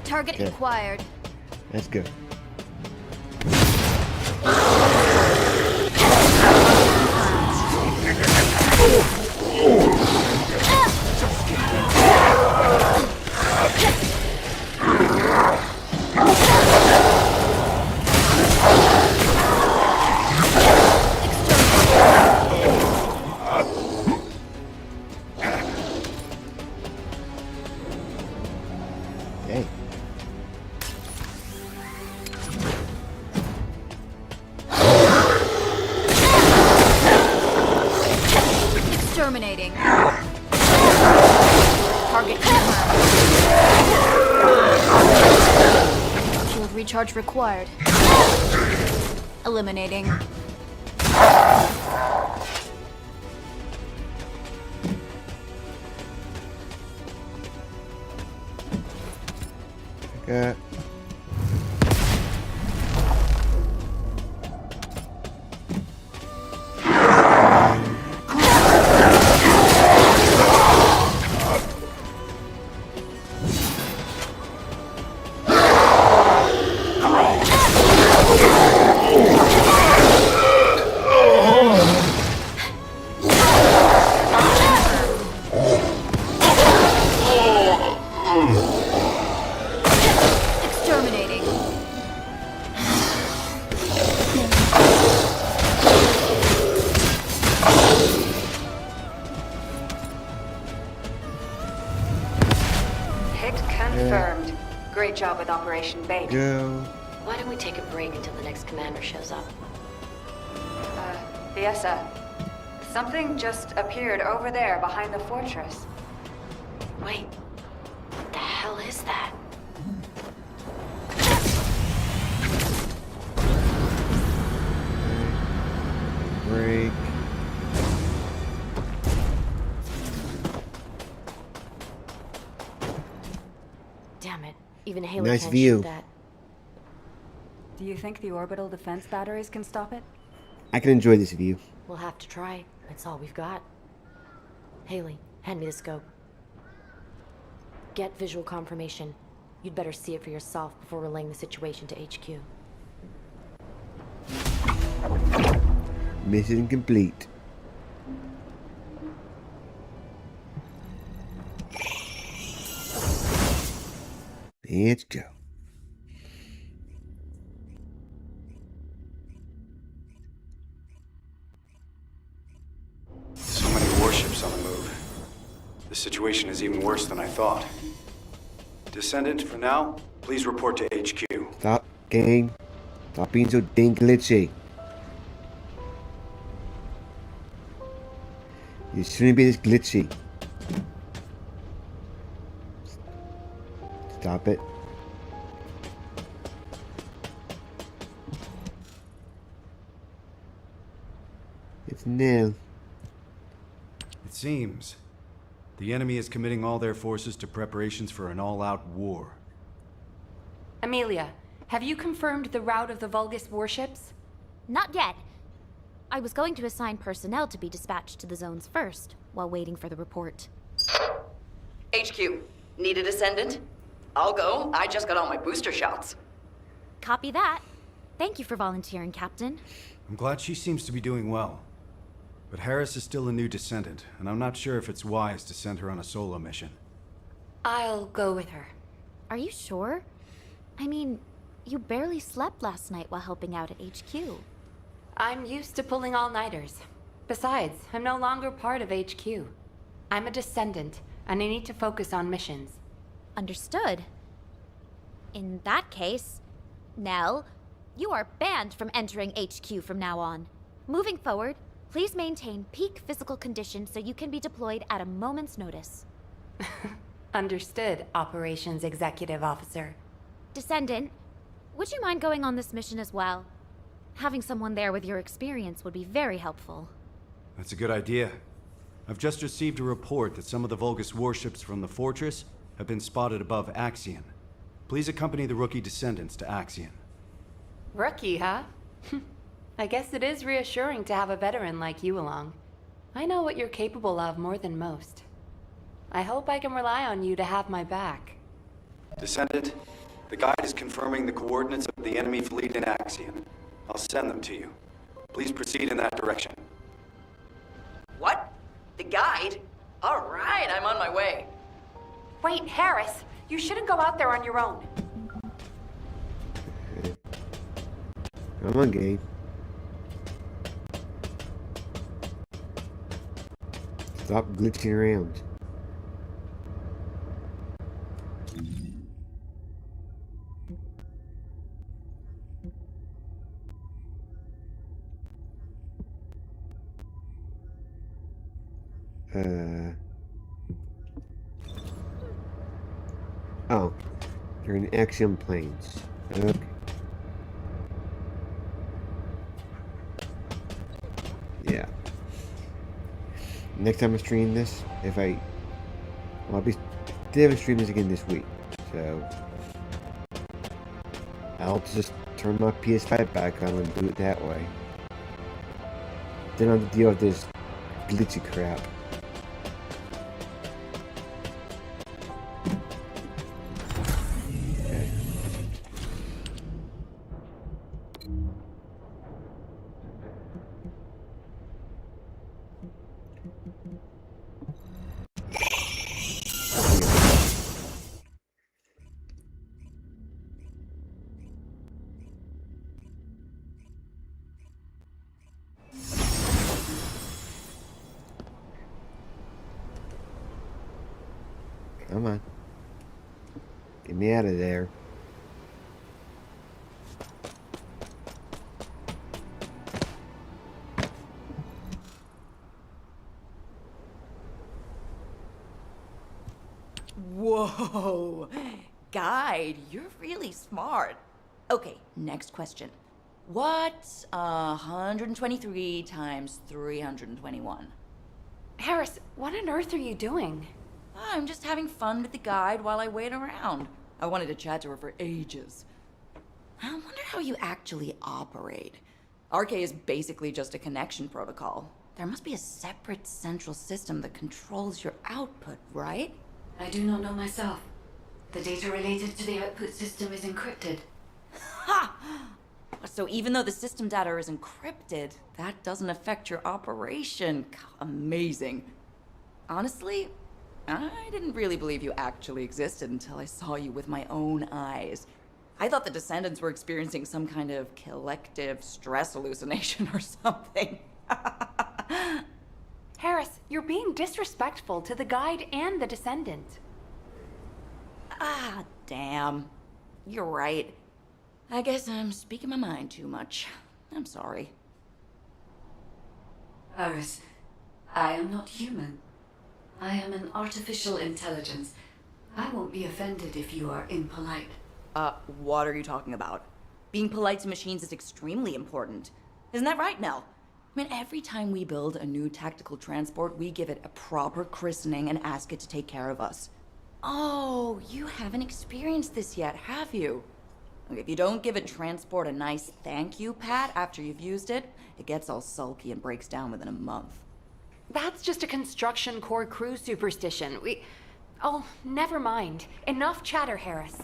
Target Okay. acquired. That's good. Okay. Exterminating. Target confirmed. Shield recharge required. Eliminating. Okay. Target confirmed. Great job with Operation Bait. Go. Why don't we take a break until the next commander shows up? Fiessa. Something just appeared over there behind the fortress. Wait, what the hell is that? Break. Damn it, even Haley Nice can't view. shoot that. Do you think the orbital defense batteries can stop it? I can enjoy this view. We'll have to try. That's all we've got. Haley, hand me the scope. Get visual confirmation. You'd better see it for yourself before relaying the situation to HQ. Mission complete. Let's go. So many warships on the move. The situation is even worse than I thought. Descendant, for now, please report to HQ. Stop, game. Stop being so dang glitchy. You shouldn't be this glitchy. Stop it. It's nil. It seems the enemy is committing all their forces to preparations for an all-out war. Amelia, have you confirmed the route of the Vulgus warships? Not yet. I was going to assign personnel to be dispatched to the zones first, while waiting for the report. HQ, need a Descendant? I'll go. I just got all my booster shots. Copy that. Thank you for volunteering, Captain. I'm glad she seems to be doing well. But Harris is still a new Descendant, and I'm not sure if it's wise to send her on a solo mission. I'll go with her. Are you sure? I mean, you barely slept last night while helping out at HQ. I'm used to pulling all-nighters. Besides, I'm no longer part of HQ. I'm a Descendant, and I need to focus on missions. Understood. In that case, Nell, you are banned from entering HQ from now on. Moving forward, please maintain peak physical condition so you can be deployed at a moment's notice. Understood, Operations Executive Officer. Descendant, would you mind going on this mission as well? Having someone there with your experience would be very helpful. That's a good idea. I've just received a report that some of the Vulgus warships from the fortress have been spotted above Axion. Please accompany the rookie Descendants to Axion. Rookie, huh? I guess it is reassuring to have a veteran like you along. I know what you're capable of more than most. I hope I can rely on you to have my back. Descendant, the guide is confirming the coordinates of the enemy fleet in Axion. I'll send them to you. Please proceed in that direction. What? The guide? All right, I'm on my way. Wait, Harris, you shouldn't go out there on your own. Come on, Gabe. Stop glitching around. Oh, they're in Axiom planes. Okay. Yeah. Next time I stream this, well, I'll be definitely stream this again this week. So I'll just turn my PS5 back on and do it that way. Then I'll have to deal with this glitchy crap. Come on. Get me out of there. Whoa! Guide, you're really smart. Okay, next question. What's 123 times 321? Harris, what on earth are you doing? I'm just having fun with the guide while I wait around. I wanted to chat to her for ages. I wonder how you actually operate. RK is basically just a connection protocol. There must be a separate central system that controls your output, right? I do not know myself. The data related to the output system is encrypted. Ha! So even though the system data is encrypted, that doesn't affect your operation. Amazing. Honestly, I didn't really believe you actually existed until I saw you with my own eyes. I thought the Descendants were experiencing some kind of collective stress hallucination or something. Harris, you're being disrespectful to the guide and the Descendant. Ah, damn. You're right. I guess I'm speaking my mind too much. I'm sorry. Iris, I am not human. I am an artificial intelligence. I won't be offended if you are impolite. What are you talking about? Being polite to machines is extremely important. Isn't that right, Nell? I mean, every time we build a new tactical transport, we give it a proper christening and ask it to take care of us. Oh, you haven't experienced this yet, have you? Look, if you don't give a transport a nice thank you pat after you've used it, it gets all sulky and breaks down within a month. That's just a construction core crew superstition. Oh, never mind. Enough chatter, Harris.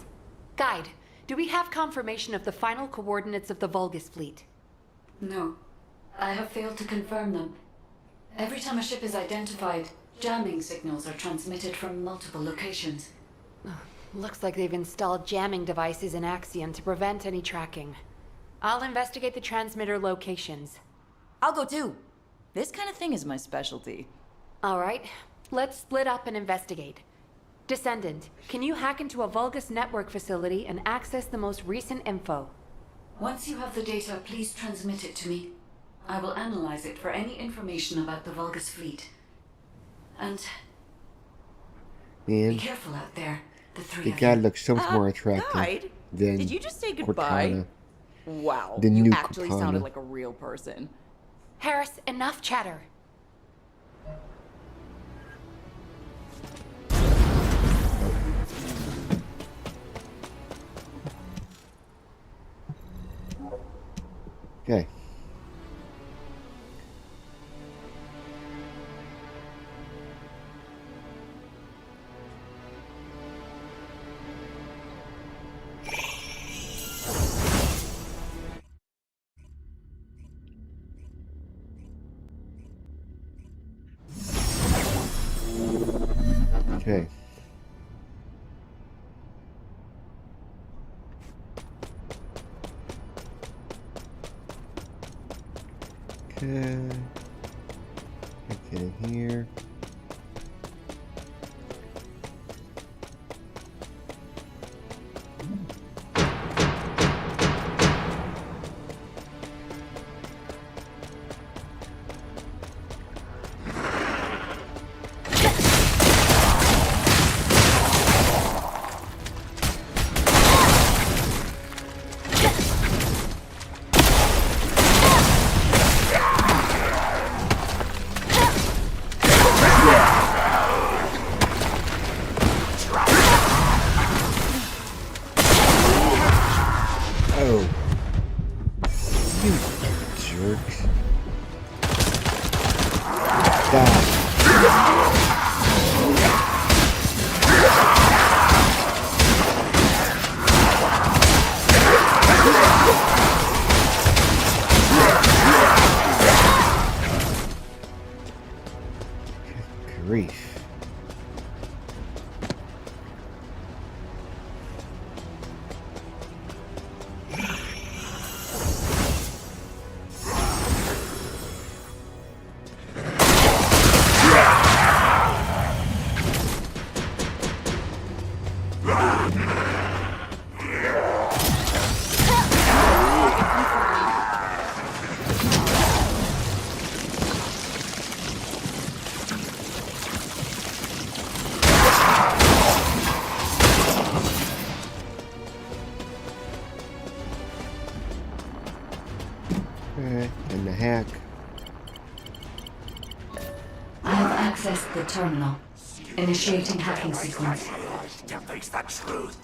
Guide, do we have confirmation of the final coordinates of the Vulgus fleet? No. I have failed to confirm them. Every time a ship is identified, jamming signals are transmitted from multiple locations. Looks like they've installed jamming devices in Axion to prevent any tracking. I'll investigate the transmitter locations. I'll go too. This kind of thing is my specialty. All right, let's split up and investigate. Descendant, can you hack into a Vulgus network facility and access the most recent info? Once you have the data, please transmit it to me. I will analyze it for any information about the Vulgus fleet. And Man, be careful out there, the three the of guy you. looks so much more attractive Guide? than Did you just say goodbye? Cortana. Wow, The you new actually Cortana. sounded like a real person. Harris, enough chatter. Okay. Okay. Okay. Get in here. terminal. Initiating hacking sequence. To face the truth.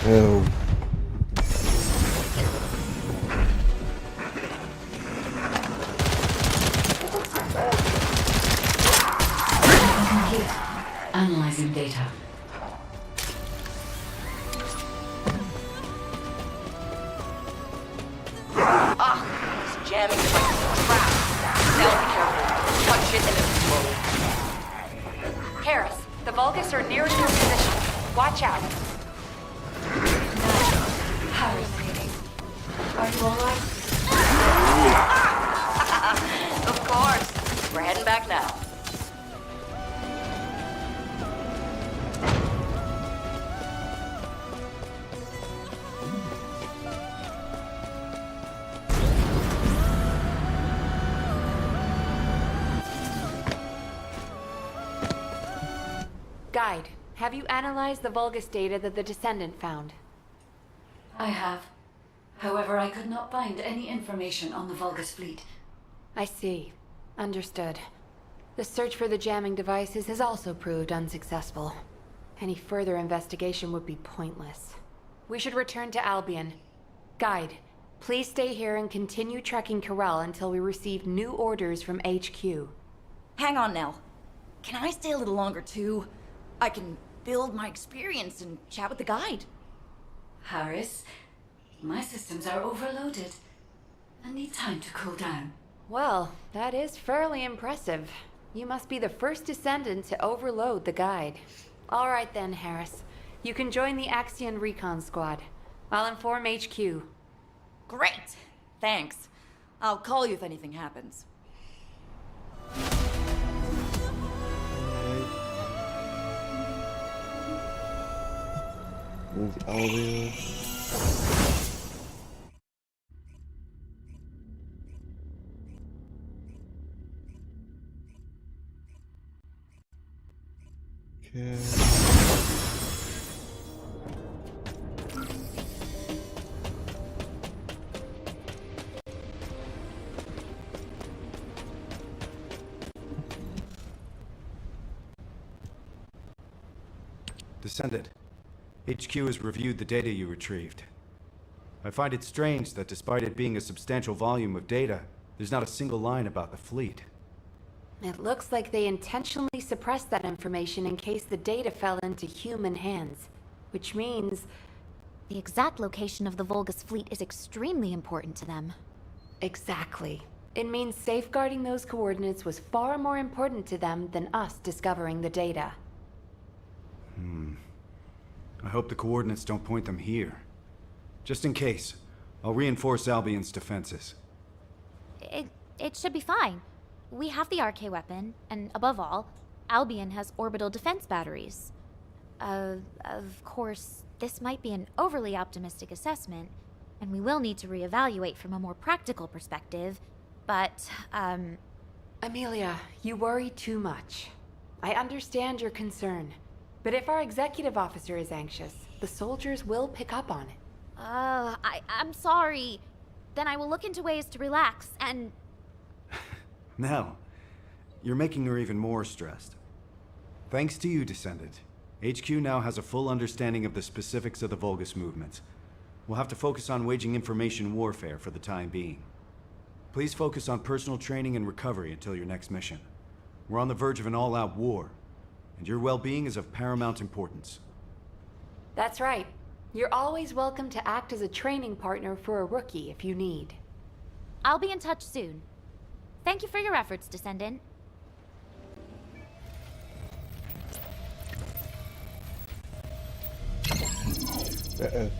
Oh. Complete. Analyzing data. This jamming device is a trap. Now be careful. Touch it and explode. Harris, the Vulgus are nearing your position. Watch out. Harris, are you alright? Of course. We're heading back now. Guide, have you analyzed the Vulgus data that the Descendant found? I have. However, I could not find any information on the Vulgus fleet. I see. Understood. The search for the jamming devices has also proved unsuccessful. Any further investigation would be pointless. We should return to Albion. Guide, please stay here and continue tracking Corral until we receive new orders from HQ. Hang on now. Can I stay a little longer too? I can build my experience and chat with the guide. Harris, my systems are overloaded. I need time to cool down. Well, that is fairly impressive. You must be the first Descendant to overload the guide. All right then, Harris. You can join the Axion Recon Squad. I'll inform HQ. Great! Thanks. I'll call you if anything happens. Albion. Okay. Descendant. HQ has reviewed the data you retrieved. I find it strange that despite it being a substantial volume of data, there's not a single line about the fleet. It looks like they intentionally suppressed that information in case the data fell into human hands. Which means... The exact location of the Vulgus fleet is extremely important to them. Exactly. It means safeguarding those coordinates was far more important to them than us discovering the data. I hope the coordinates don't point them here. Just in case, I'll reinforce Albion's defenses. It should be fine. We have the RK weapon, and above all, Albion has orbital defense batteries. Of course, this might be an overly optimistic assessment, and we will need to reevaluate from a more practical perspective, but, Amelia, you worry too much. I understand your concern, but if our executive officer is anxious, the soldiers will pick up on it. I'm sorry. Then I will look into ways to relax, and... Now, you're making her even more stressed. Thanks to you, Descendant, HQ now has a full understanding of the specifics of the Vulgus movements. We'll have to focus on waging information warfare for the time being. Please focus on personal training and recovery until your next mission. We're on the verge of an all-out war, and your well-being is of paramount importance. That's right. You're always welcome to act as a training partner for a rookie if you need. I'll be in touch soon. Thank you for your efforts, Descendant. Uh-oh.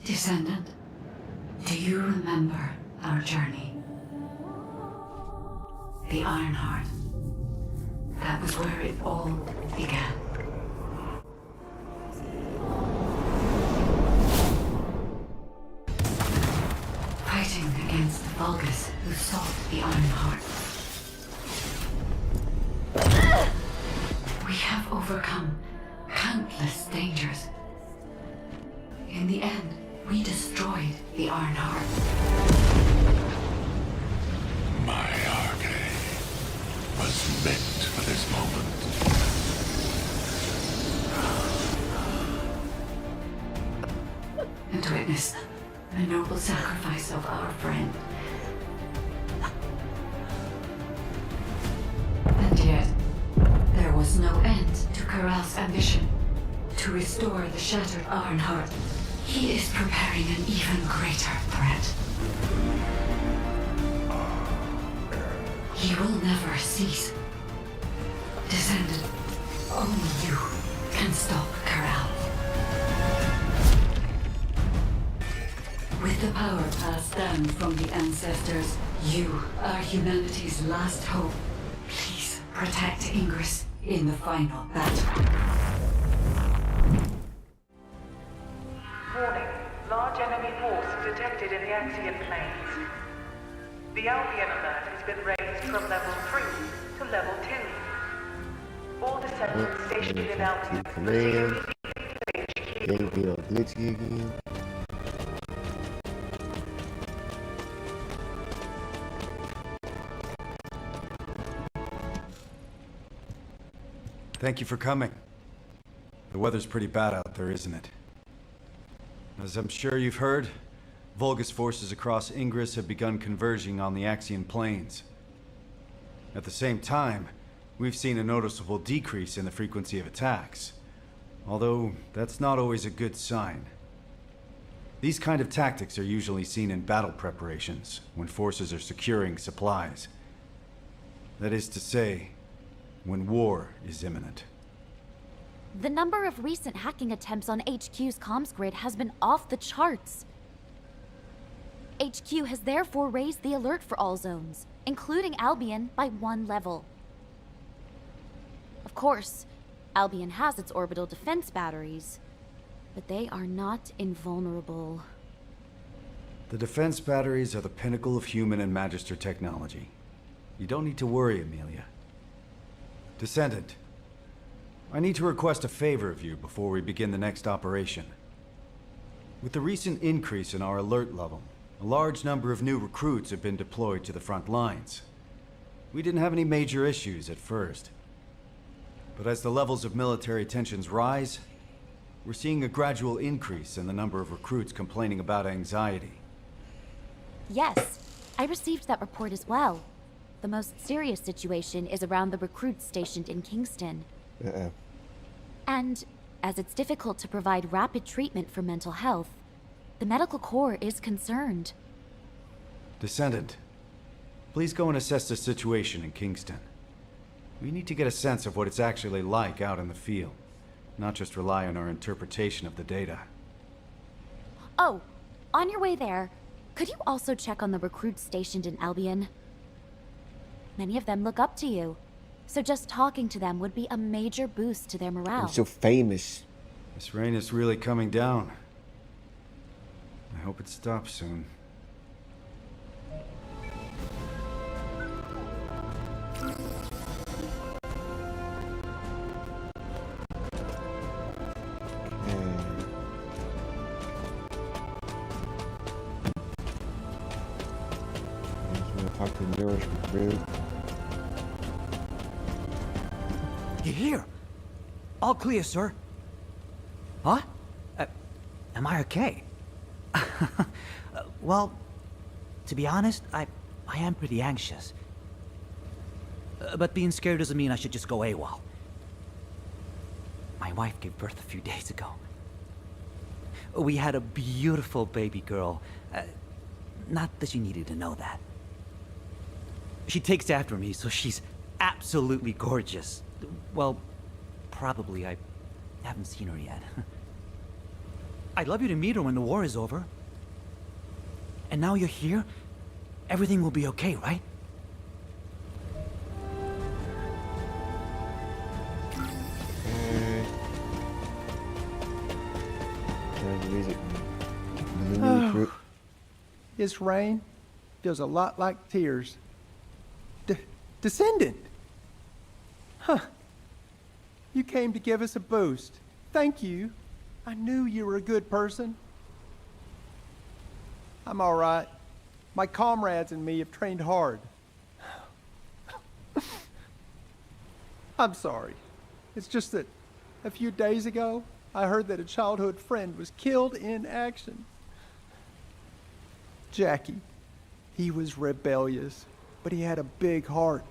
Descendant, do you remember our journey? The Ironheart. That was where it all began. Fighting against the Vulgus who sought the Ironheart. We have overcome countless dangers. In the end, we destroyed the Ironheart. My arcade was meant for this moment. And witness the noble sacrifice of our friend. And yet, there was no end to Corral's ambition to restore the shattered Ironheart. He is preparing an even greater threat. He will never cease. Descendant, only you can stop Corral. With the power passed down from the ancestors, you are humanity's last hope. Please protect Ingress in the final battle. Warning. Large enemy force detected in the Axian plains. The Albion alert has been raised from level 3 to level 2. All descendants stationed in Albion Command. Then be all glitchy again. Thank you for coming. The weather's pretty bad out there, isn't it? As I'm sure you've heard, Vulgus forces across Ingress have begun converging on the Axian plains. At the same time, we've seen a noticeable decrease in the frequency of attacks. Although, that's not always a good sign. These kind of tactics are usually seen in battle preparations, when forces are securing supplies. That is to say, when war is imminent. The number of recent hacking attempts on HQ's comms grid has been off the charts. HQ has therefore raised the alert for all zones, including Albion, by 1 level. Of course, Albion has its orbital defense batteries, but they are not invulnerable. The defense batteries are the pinnacle of human and Magister technology. You don't need to worry, Amelia. Descendant, I need to request a favor of you before we begin the next operation. With the recent increase in our alert level, a large number of new recruits have been deployed to the front lines. We didn't have any major issues at first. But as the levels of military tensions rise, we're seeing a gradual increase in the number of recruits complaining about anxiety. Yes, I received that report as well. The most serious situation is around the recruits stationed in Kingston. Uh-oh. And as it's difficult to provide rapid treatment for mental health, the medical corps is concerned. Descendant, please go and assess the situation in Kingston. We need to get a sense of what it's actually like out in the field, not just rely on our interpretation of the data. Oh, on your way there, could you also check on the recruits stationed in Albion? Many of them look up to you, so just talking to them would be a major boost to their morale. I'm so famous. This rain is really coming down. I hope it stops soon. Talk to Nourish recruit. You're here. All clear, sir. What? Am I okay? Well, to be honest, I am pretty anxious. But being scared doesn't mean I should just go AWOL. My wife gave birth a few days ago. We had a beautiful baby girl. Not that she needed to know that. She takes after me, so she's absolutely gorgeous. Well, probably. I haven't seen her yet. I'd love you to meet her when the war is over. And now you're here, everything will be okay, right? Music. This rain feels a lot like tears. Descendant! Huh. You came to give us a boost. Thank you. I knew you were a good person. I'm all right. My comrades and me have trained hard. I'm sorry. It's just that a few days ago, I heard that a childhood friend was killed in action. Jackie. He was rebellious, but he had a big heart.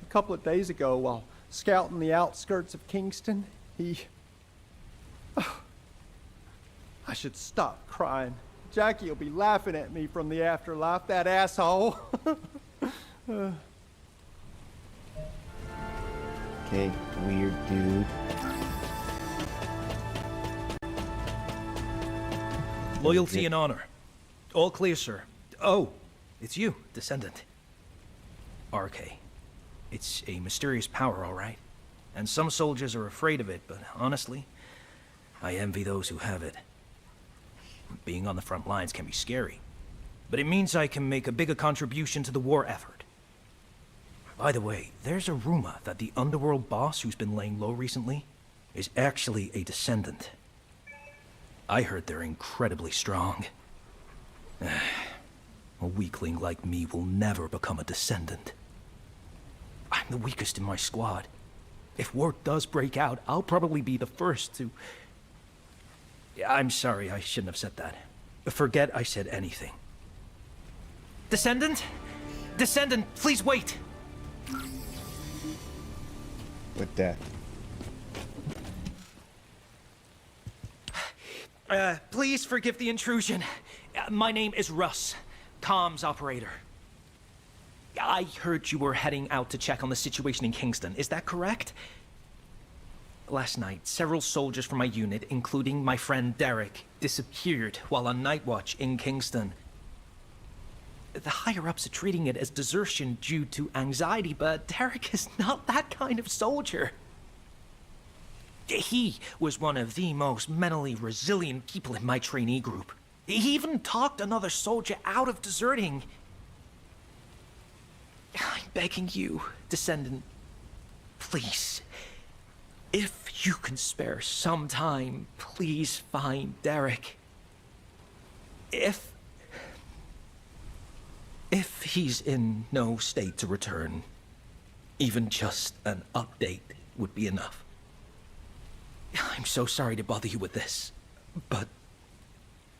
A couple of days ago, while scouting the outskirts of Kingston, he... Oh, I should stop crying. Jackie will be laughing at me from the afterlife, that asshole. Okay, weird dude. Loyalty and honor. All clear, sir. Oh, it's you, Descendant. RK. It's a mysterious power, all right. And some soldiers are afraid of it, but honestly, I envy those who have it. Being on the front lines can be scary, but it means I can make a bigger contribution to the war effort. By the way, there's a rumor that the underworld boss who's been laying low recently is actually a Descendant. I heard they're incredibly strong. A weakling like me will never become a Descendant. I'm the weakest in my squad. If war does break out, I'll probably be the first to... I'm sorry, I shouldn't have said that. Forget I said anything. Descendant? Descendant, please wait! What that? Please forgive the intrusion. My name is Russ, comms operator. I heard you were heading out to check on the situation in Kingston. Is that correct? Last night, several soldiers from my unit, including my friend Derek, disappeared while on night watch in Kingston. The higher-ups are treating it as desertion due to anxiety, but Derek is not that kind of soldier. He was one of the most mentally resilient people in my trainee group. He even talked another soldier out of deserting. I'm begging you, Descendant, please. If you can spare some time, please find Derek. If he's in no state to return, even just an update would be enough. I'm so sorry to bother you with this, but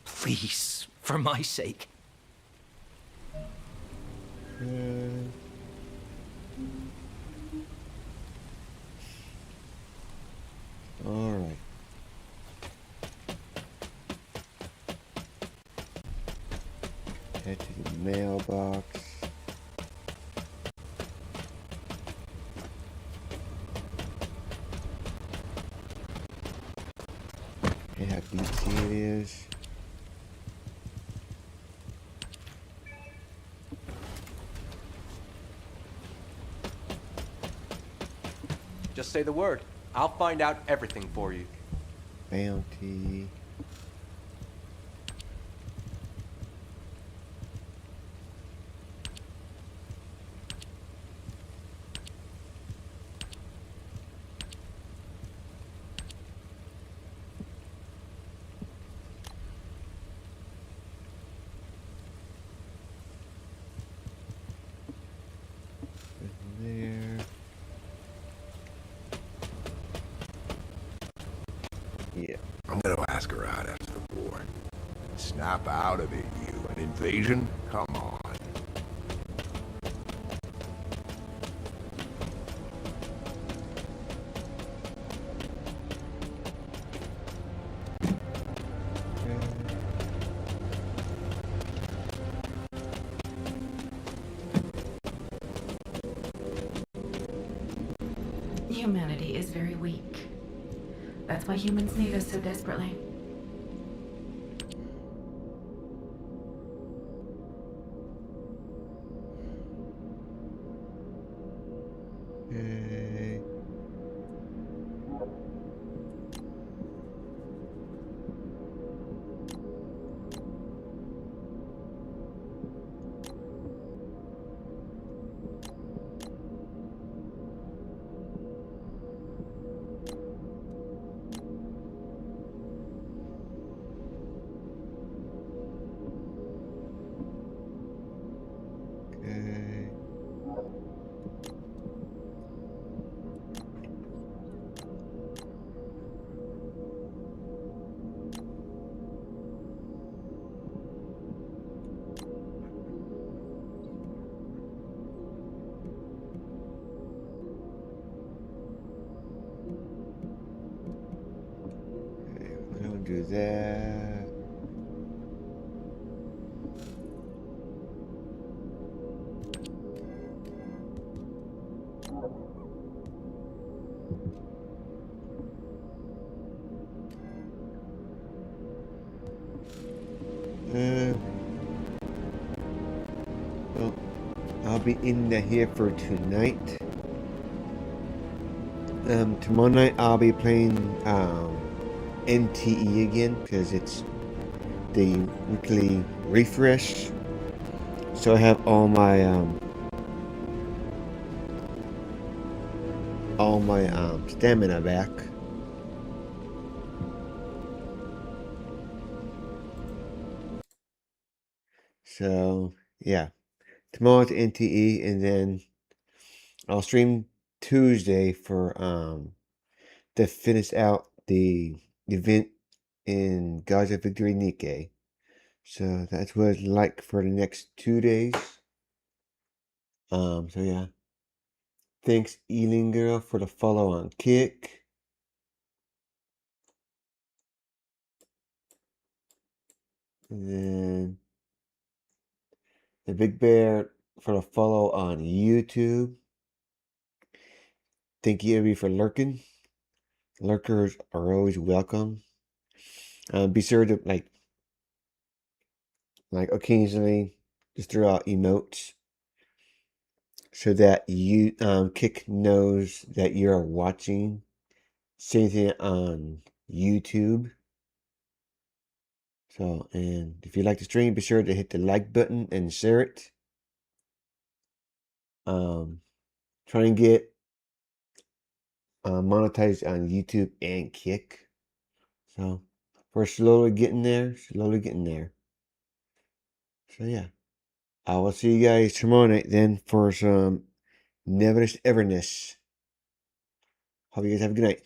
please, for my sake. All right. Head to the mailbox. Okay, how deep it is. Just say the word. I'll find out everything for you. Bounty. There. Yeah. I'm gonna ask her out after the war. Snap out of it, you. An invasion? Come on. Humanity is very weak. That's why humans need us so desperately. Okay. Okay. We don't do that. Well, I'll be in here for tonight. Tomorrow night I'll be playing NTE again because it's the weekly refresh. So I have all my stamina back. So yeah, tomorrow's NTE, and then I'll stream Tuesday for to finish out the event in Gaza Victory Nikkei. So that's what it's like for the next 2 days. So yeah. Thanks, Ealing Girl, for the follow on Kick. And then the Big Bear for the follow on YouTube. Thank you, everybody, for lurking. Lurkers are always welcome. Be sure to like occasionally just throw out emotes so that you Kick knows that you're watching. Same thing on YouTube. So, and if you like the stream, be sure to hit the like button and share it. Try and get monetized on YouTube and Kick. So we're slowly getting there, slowly getting there. So yeah, I will see you guys tomorrow night then for some Neverness Everness. Hope you guys have a good night.